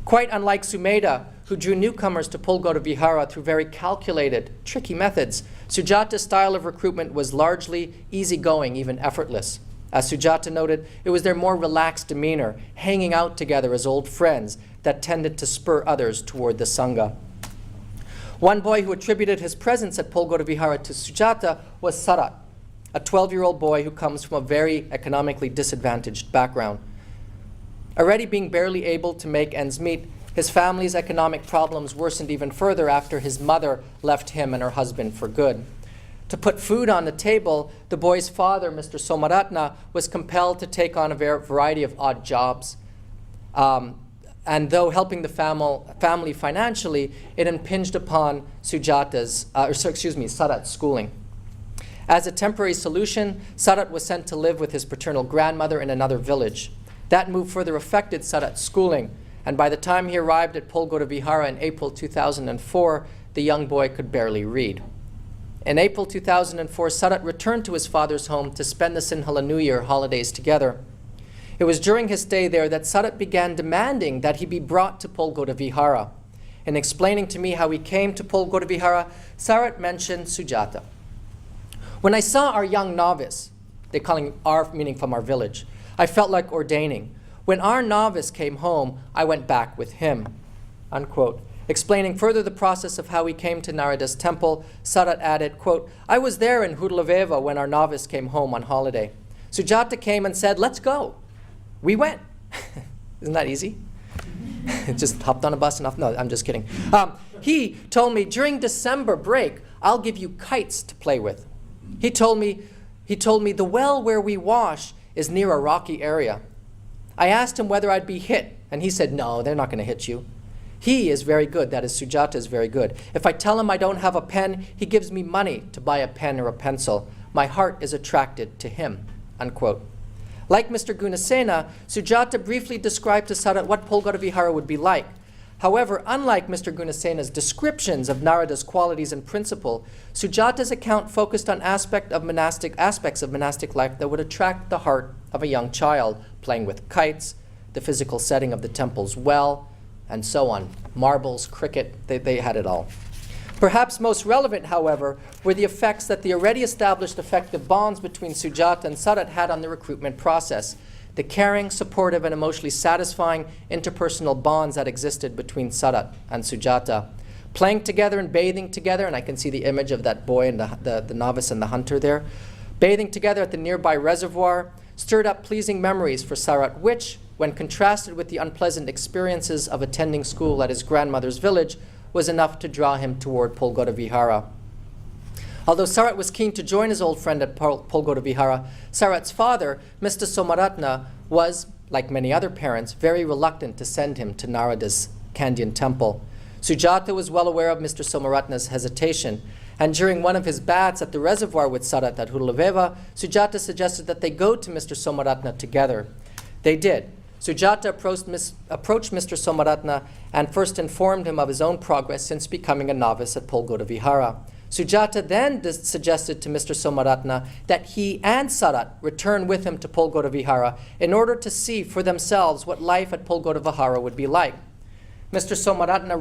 Quite unlike Sumedha, who drew newcomers to Polgoda Vihara through very calculated, tricky methods, Sujata's style of recruitment was largely easygoing, even effortless. As Sujata noted, it was their more relaxed demeanor, hanging out together as old friends, that tended to spur others toward the Sangha. One boy who attributed his presence at Polgoda Vihara to Sujata was Sarat, a 12-year-old boy who comes from a very economically disadvantaged background. Already being barely able to make ends meet, his family's economic problems worsened even further after his mother left him and her husband for good. To put food on the table, the boy's father, Mr. Somaratna, was compelled to take on a variety of odd jobs. And though helping the family financially, it impinged upon Sarat's schooling. As a temporary solution, Sarat was sent to live with his paternal grandmother in another village. That move further affected Sarat's schooling, and by the time he arrived at Polgoda Vihara in April 2004, the young boy could barely read. In April 2004, Sarat returned to his father's home to spend the Sinhala New Year holidays together. It was during his stay there that Sarat began demanding that he be brought to Polgoda Vihara. In explaining to me how he came to Polgoda Vihara, Sarat mentioned Sujata. "When I saw our young novice," they're calling our meaning from our village, "I felt like ordaining. When our novice came home, I went back with him," unquote. Explaining further the process of how he came to Narada's temple, Sarat added, quote, "I was there in Hudlaveva when our novice came home on holiday. Sujata came and said, 'Let's go.' We went." Isn't that easy? Just hopped on a bus and off. No, I'm just kidding. He told me, "During December break, I'll give you kites to play with." He told me the well where we wash is near a rocky area. I asked him whether I'd be hit, and he said, "No, they're not going to hit you." He is very good, that is, Sujata is very good. If I tell him I don't have a pen, he gives me money to buy a pen or a pencil. My heart is attracted to him, unquote. Like Mr. Gunasena, Sujata briefly described to Sarat what Polgara Vihara would be like. However, unlike Mr. Gunasena's descriptions of Narada's qualities and principle, Sujata's account focused on aspects of monastic life that would attract the heart of a young child, playing with kites, the physical setting of the temple's well, and so on. Marbles, cricket, they had it all. Perhaps most relevant, however, were the effects that the already established affective bonds between Sujata and Sarat had on the recruitment process, the caring, supportive, and emotionally satisfying interpersonal bonds that existed between Sarat and Sujata. Playing together and bathing together, and I can see the image of that boy and the novice and the hunter there, bathing together at the nearby reservoir, stirred up pleasing memories for Sarat, which, when contrasted with the unpleasant experiences of attending school at his grandmother's village, was enough to draw him toward Polgara Vihara. Although Sarat was keen to join his old friend at Polgara Vihara, Sarat's father, Mr. Somaratna, was, like many other parents, very reluctant to send him to Narada's Kandyan temple. Sujata was well aware of Mr. Somaratna's hesitation, and during one of his baths at the reservoir with Sarat at Hudlaveva, Sujata suggested that they go to Mr. Somaratna together. They did. Sujata approached Mr. Somaratna and first informed him of his own progress since becoming a novice at Polgara Vihara. Sujata then suggested to Mr. Somaratna that he and Sarat return with him to Polgara Vihara in order to see for themselves what life at Polgara Vihara would be like. Mr. Somaratna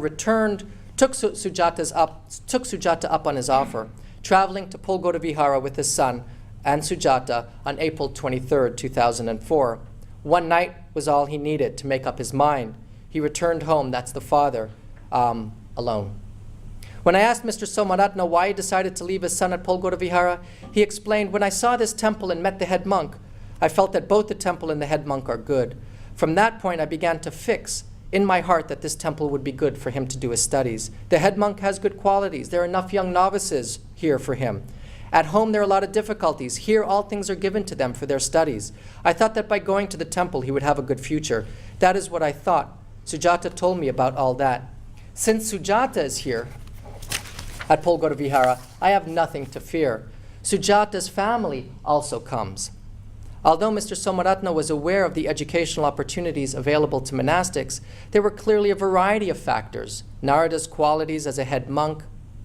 took Sujata up on his offer, traveling to Polgara Vihara with his son and Sujata on April 23, 2004. One night was all he needed to make up his mind. He returned home, that's the father, alone. When I asked Mr. Somaratna why he decided to leave his son at Polgara Vihara, he explained, "When I saw this temple and met the head monk, I felt that both the temple and the head monk are good. From that point, I began to fix in my heart that this temple would be good for him to do his studies. The head monk has good qualities. There are enough young novices here for him. At home, there are a lot of difficulties. Here, all things are given to them for their studies. I thought that by going to the temple, he would have a good future. That is what I thought. Sujata told me about all that. Since Sujata is here at Polgara Vihara, I have nothing to fear. Sujata's family also comes." Although Mr. Somaratna was aware of the educational opportunities available to monastics, there were clearly a variety of factors: Narada's qualities as a head monk,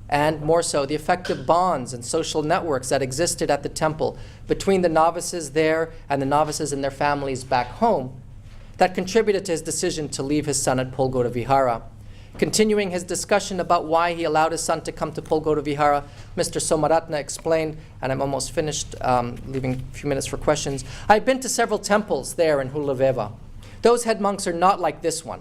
and more so, the effective bonds and social networks that existed at the temple between the novices there and the novices and their families back home, that contributed to his decision to leave his son at Polgara Vihara. Continuing his discussion about why he allowed his son to come to Polgara Vihara, Mr. Somaratna explained, and I'm almost finished, leaving a few minutes for questions. "I've been to several temples there in Hudlaveva. Those head monks are not like this one.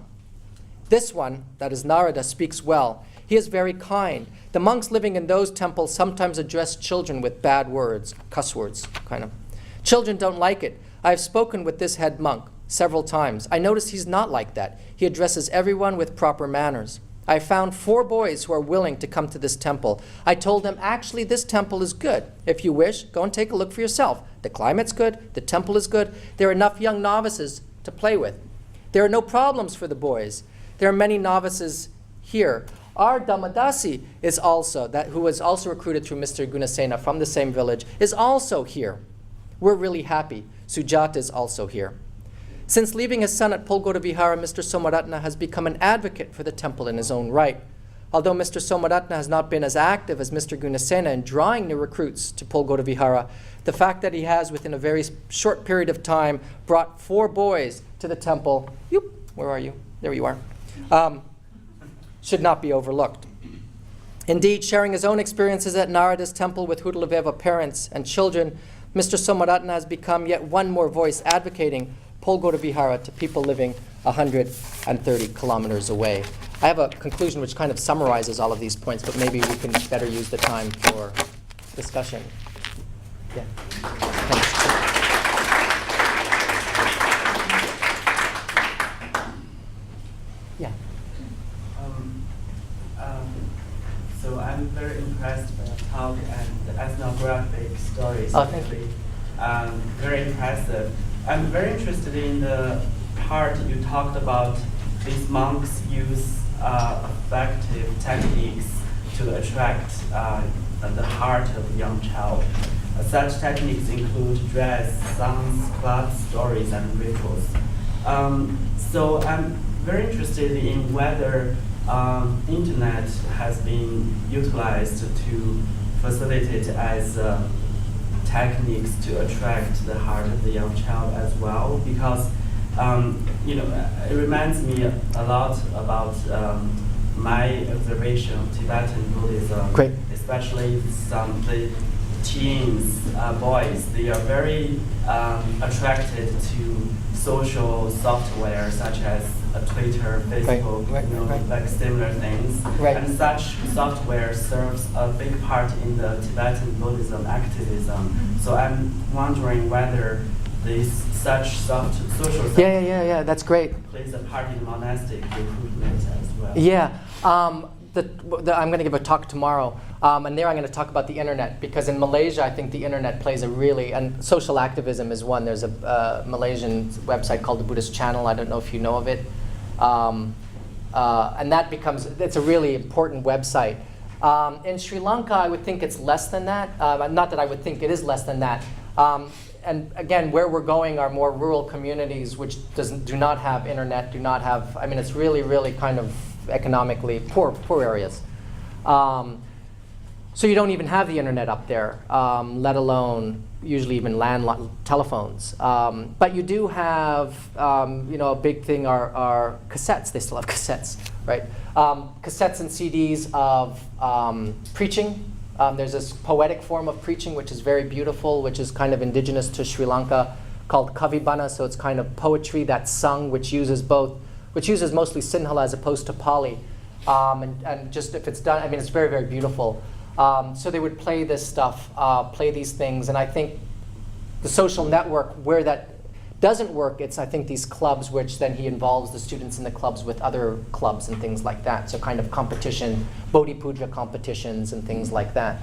This one, that is Narada, speaks well. He is very kind. The monks living in those temples sometimes address children with bad words, cuss words, kind of. Children don't like it. I have spoken with this head monk several times. I notice he's not like that. He addresses everyone with proper manners. I found 4 boys who are willing to come to this temple. I told them, actually, this temple is good. If you wish, go and take a look for yourself. The climate's good. The temple is good. There are enough young novices to play with. There are no problems for the boys. There are many novices here. Our Damadasi is also, who was also recruited through Mr. Gunasena from the same village, is also here. We're really happy. Sujata is also here." Since leaving his son at Polgara Vihara, Mr. Somaratna has become an advocate for the temple in his own right. Although Mr. Somaratna has not been as active as Mr. Gunasena in drawing new recruits to Polgara Vihara, the fact that he has, within a very short period of time, brought 4 boys to the temple, where are you? There you are, should not be overlooked. Indeed, sharing his own experiences at Narada's temple with Hudlaveva parents and children, Mr. Somaratna has become yet one more voice advocating Polgara Vihara to people living 130 kilometers away. I have a conclusion which kind of summarizes all of these points, but maybe we can better use the time for discussion. Yeah. Thanks. Yeah. So I'm very impressed by the talk and the ethnographic stories. Oh, thank you. Very impressive. I'm very interested in the part you talked about. These monks use effective techniques to attract the heart of a young child. Such techniques include dress, songs, clubs, stories, and rituals. So I'm very interested in whether internet has been utilized to facilitate as techniques to attract the heart of the young child as well, because it reminds me a lot about my observation of Tibetan Buddhism. Great. Especially the teens, boys. They are very attracted to social software such as Twitter, Facebook, Right. like similar things. Right. And such software serves a big part in the Tibetan Buddhism activism. So I'm wondering whether such social software Yeah. That's great. plays a part in monastic recruitment as well. Yeah. I'm going to give a talk tomorrow, and there I'm going to talk about the internet, because in Malaysia, I think the internet plays a really, and social activism is one. There's a Malaysian website called the Buddhist Channel. I don't know if you know of it. And that it's a really important website. In Sri Lanka, I would think it's less than that. Not that I would think it is less than that. And again, where we're going are more rural communities which do not have internet, it's really, really kind of economically poor areas. So you don't even have the internet up there, let alone usually even landline telephones. But you do have, a big thing are cassettes. They still have cassettes, right? Cassettes and CDs of preaching. There's this poetic form of preaching which is very beautiful, which is kind of indigenous to Sri Lanka, called kavibana. So it's kind of poetry that's sung, which uses mostly Sinhala as opposed to Pali. And just if it's done, it's very, very beautiful. So they would play this stuff, play these things, and I think the social network where that doesn't work, it's I think these clubs, which then he involves the students in the clubs with other clubs and things like that. So kind of competition, Bodhi Puja competitions and things like that.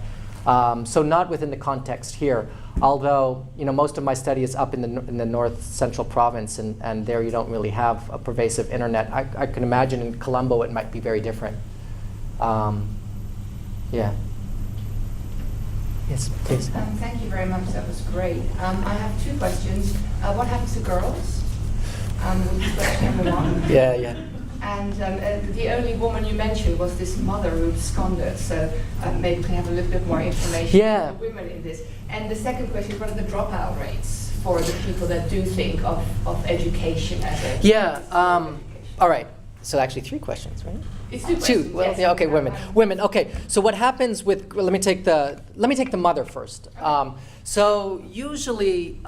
So not within the context here, although most of my study is up in the north central province, and there you don't really have a pervasive internet. I can imagine in Colombo it might be very different. Yeah. Yes, please. Thank you very much. That was great. I have two questions. What happens to girls? Would be question number one. Yeah. And the only woman you mentioned was this mother who absconded. So maybe we can have a little bit more information on the women in this. And the second question is, what are the dropout rates for the people that do think of education as a all right. So actually 3 questions, right? It's 2 questions. Well, yes. yeah, okay, women. Okay. So what happens with? Let me take the mother first. Okay. So usually,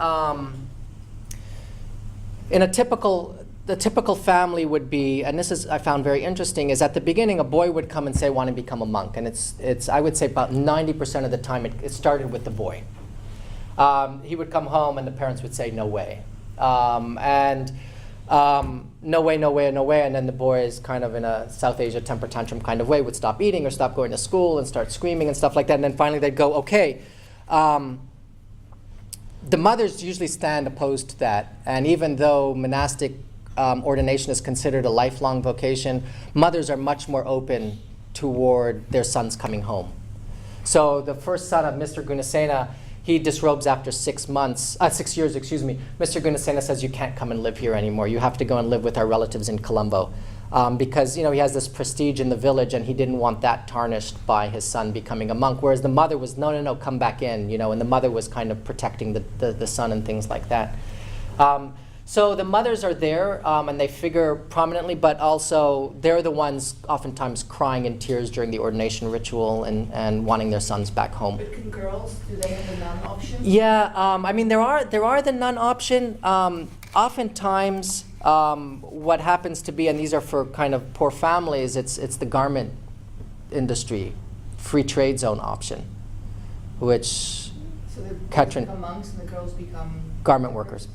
in the typical family would be, and this is I found very interesting, is at the beginning a boy would come and say, want to become a monk, and it's I would say about 90% of the time it started with the boy. He would come home and the parents would say, no way, no way, and then the boy is kind of in a South Asia temper tantrum kind of way, would stop eating or stop going to school and start screaming and stuff like that, and then finally they'd go, okay. The mothers usually stand opposed to that, and even though monastic ordination is considered a lifelong vocation, mothers are much more open toward their sons coming home. So the first son of Mr. Gunasena, he disrobes after 6 years, excuse me. Mr. Gunasena says, you can't come and live here anymore. You have to go and live with our relatives in Colombo. Because he has this prestige in the village, and he didn't want that tarnished by his son becoming a monk. Whereas the mother was, no, come back in, and the mother was kind of protecting the son and things like that. So the mothers are there, and they figure prominently, but also they're the ones oftentimes crying in tears during the ordination ritual and wanting their sons back home. But can girls, do they have the nun option? Yeah, there are the nun option. Oftentimes, what happens to be, and these are for kind of poor families, it's the garment industry, free trade zone option, which So the boys Katrin, become monks and the girls become garment workers.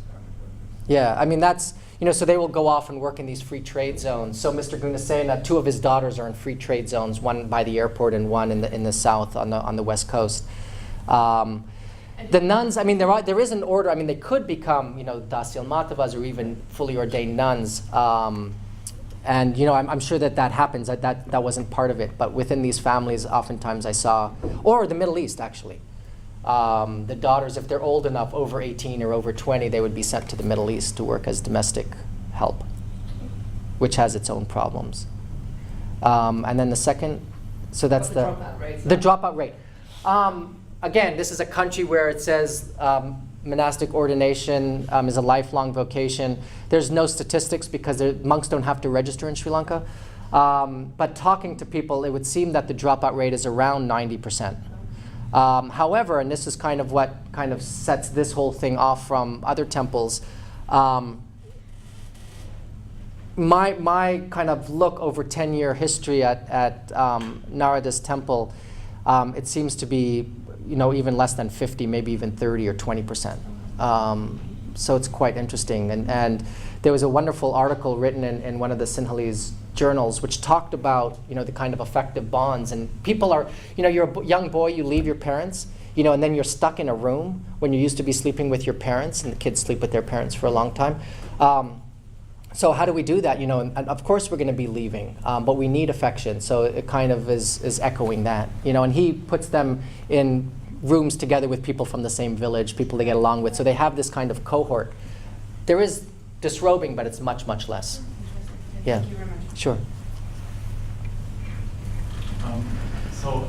Yeah, I mean that's, so they will go off and work in these free trade zones. So Mr. Gun is saying that 2 of his daughters are in free trade zones, one by the airport and one in the south on the west coast. The nuns, I mean, there is an order. I mean, they could become, Dasyal Matavas or even fully ordained nuns. And, I'm sure that happens. That wasn't part of it. But within these families, oftentimes I saw, or the Middle East, actually. The daughters, if they're old enough, over 18 or over 20, they would be sent to the Middle East to work as domestic help, which has its own problems. And then the second, so that's the dropout rate. The dropout rate. Again, this is a country where it says monastic ordination is a lifelong vocation. There's no statistics because monks don't have to register in Sri Lanka. But talking to people, it would seem that the dropout rate is around 90%. However, and this is kind of what kind of sets this whole thing off from other temples, my kind of look over 10-year history at Narada's temple, it seems to be even less than 50, maybe even 30 or 20%. So it's quite interesting. And there was a wonderful article written in one of the Sinhalese journals which talked about the kind of affective bonds. And people are, you're a young boy, you leave your parents, and then you're stuck in a room when you used to be sleeping with your parents, and the kids sleep with their parents for a long time. So how do we do that? And of course we're going to be leaving, but we need affection. So it kind of is echoing that, and he puts them in rooms together with people from the same village, people they get along with. So they have this kind of cohort. There is disrobing, but it's much, much less. Yeah. Thank you very much. Sure. So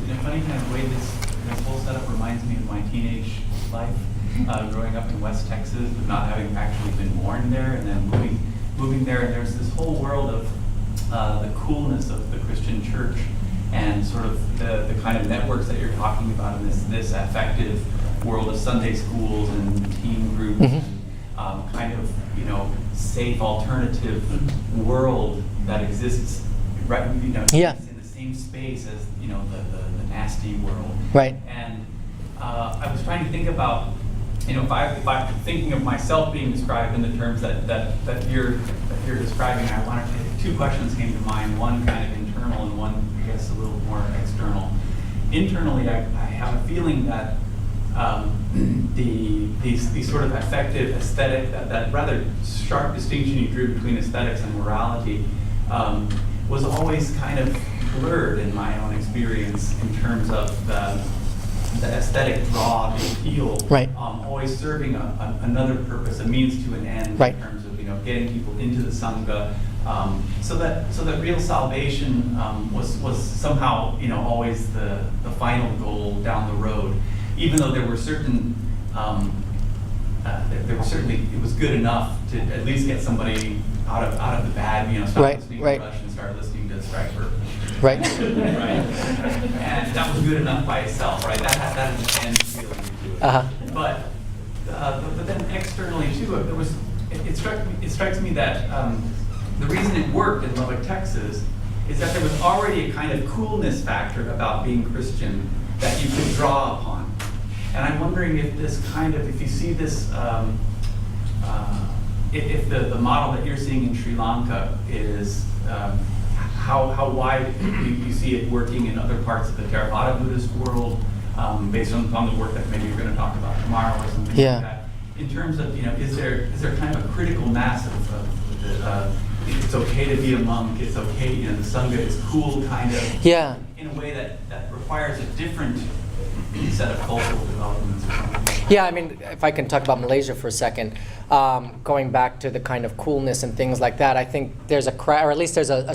in a funny kind of way, this whole setup reminds me of my teenage life, growing up in West Texas, but not having actually been born there, and then moving there. And there's this whole world of the coolness of the Christian church, and sort of the kind of networks that you're talking about in this affective world of Sunday schools and teen groups, and, kind of safe alternative world that exists right in the same space as the nasty world. Right. And I was trying to think about if I'm thinking of myself being described in the terms that you're describing, I wanted to, 2 questions came to mind. One kind of internal and one, I guess, a little more external. Internally, I have a feeling that these sort of affective aesthetic, that rather sharp distinction you drew between aesthetics and morality, was always kind of blurred in my own experience in terms of the aesthetic draw, the appeal, right. Always serving another purpose, a means to an end, right. in terms of getting people into the sangha, so that real salvation was somehow always the final goal down the road, even though there were certain it was good enough to at least get somebody out of the bad, stop right. listening right. to Rush and start listening to Stryper. Right. Right. And that was good enough by itself, right? That had an end feeling to it. Uh-huh. But then externally too, it strikes me that the reason it worked in Lubbock, Texas, is that there was already a kind of coolness factor about being Christian that you could draw upon. And I'm wondering if if you see this, if the model that you're seeing in Sri Lanka is how wide you see it working in other parts of the Theravada Buddhist world, based on the work that maybe you're going to talk about tomorrow or something like that. In terms of, is there kind of a critical mass of it's okay to be a monk, it's okay, the Sangha is cool, kind of, in a way that requires a different set of cultural developments or something. Yeah, I mean, if I can talk about Malaysia for a second, going back to the kind of coolness and things like that, I think there's or at least there's a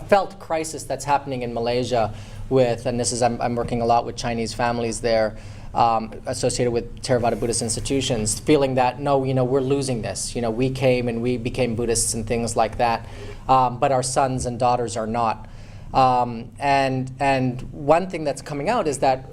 felt crisis that's happening in Malaysia with, and this is, I'm working a lot with Chinese families there, associated with Theravada Buddhist institutions, feeling that, no, we're losing this. We came and we became Buddhists and things like that, but our sons and daughters are not. And one thing that's coming out is that,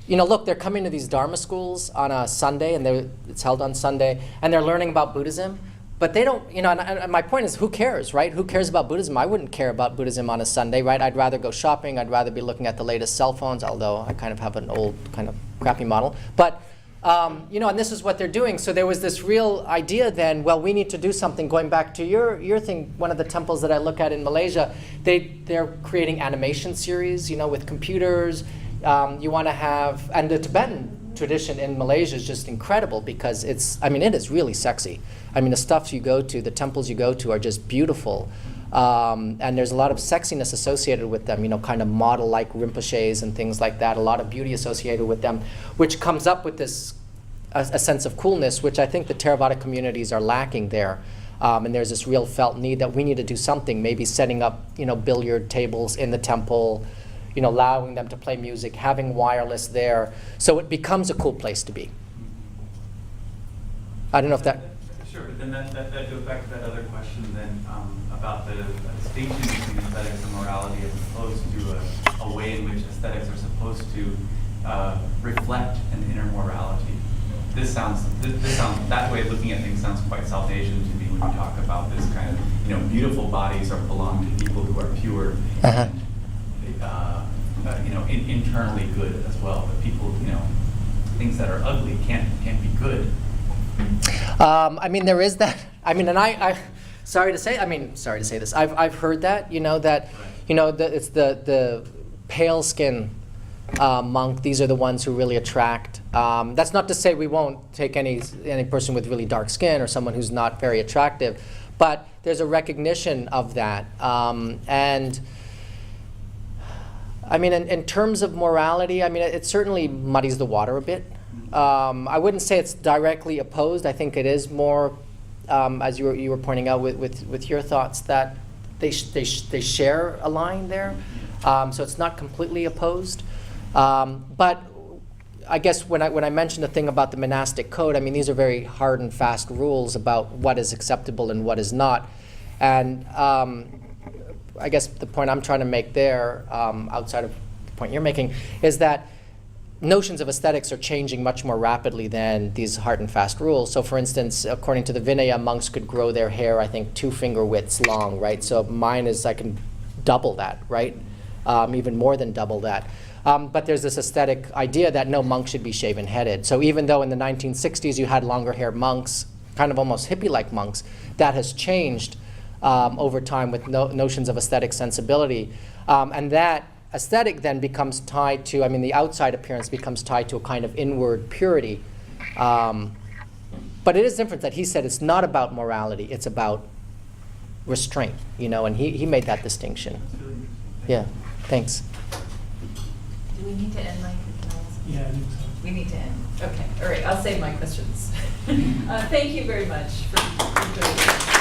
look, they're coming to these Dharma schools on a Sunday, and it's held on Sunday, and they're learning about Buddhism, but they don't, you know, and my point is, who cares, right? Who cares about Buddhism? I wouldn't care about Buddhism on a Sunday, right? I'd rather go shopping. I'd rather be looking at the latest cell phones, although I kind of have an old, kind of crappy model. But, you know, and this is what they're doing. So there was this real idea then, well, we need to do something. Going back to your thing, one of the temples that I look at in Malaysia, they're creating animation series, you know, with computers. You want to have, and the Tibetan tradition in Malaysia is just incredible because it's, I mean, it is really sexy. I mean, the stuff you go to, the temples you go to are just beautiful. And there's a lot of sexiness associated with them, you know, kind of model-like Rinpoches and things like that, a lot of beauty associated with them, which comes up with this, a sense of coolness, which I think the Theravada communities are lacking there. And there's this real felt need that we need to do something, maybe setting up, you know, billiard tables in the temple, you know, allowing them to play music, having wireless there, so it becomes a cool place to be. I don't know if that... Sure, but then that goes back to that other question then about the distinction between aesthetics and morality as opposed to a way in which aesthetics are supposed to reflect an inner morality. This sounds, that way of looking at things sounds quite South Asian to me when you talk about this kind of, you know, beautiful bodies are belong to people who are pure. And, you know, internally good as well. But people, you know, things that are ugly can't be good. I mean, there is that. I mean, and I sorry to say this. I've heard that. You know that, you know, it's the pale skin monk. These are the ones who really attract. That's not to say we won't take any person with really dark skin or someone who's not very attractive, but there's a recognition of that. And I mean, in terms of morality, I mean, it certainly muddies the water a bit. I wouldn't say it's directly opposed. I think it is more, as you were pointing out with your thoughts, that they share a line there. So it's not completely opposed. But I guess when I mentioned the thing about the monastic code, I mean, these are very hard and fast rules about what is acceptable and what is not. And I guess the point I'm trying to make there, outside of the point you're making, is that notions of aesthetics are changing much more rapidly than these hard and fast rules. So for instance, according to the Vinaya, monks could grow their hair, I think, 2 finger widths long, right? So mine is, I can double that, right? Even more than double that. But there's this aesthetic idea that no monk should be shaven-headed. So even though in the 1960s you had longer-haired monks, kind of almost hippie-like monks, that has changed over time with notions of aesthetic sensibility. And that aesthetic then becomes tied to, I mean, the outside appearance becomes tied to a kind of inward purity. But it is different that he said it's not about morality, it's about restraint, you know, and he made that distinction. Yeah, thanks. Do we need to end, Mike? Yeah, I think so. We need to end. Okay, all right, I'll save my questions. Thank you very much for joining us.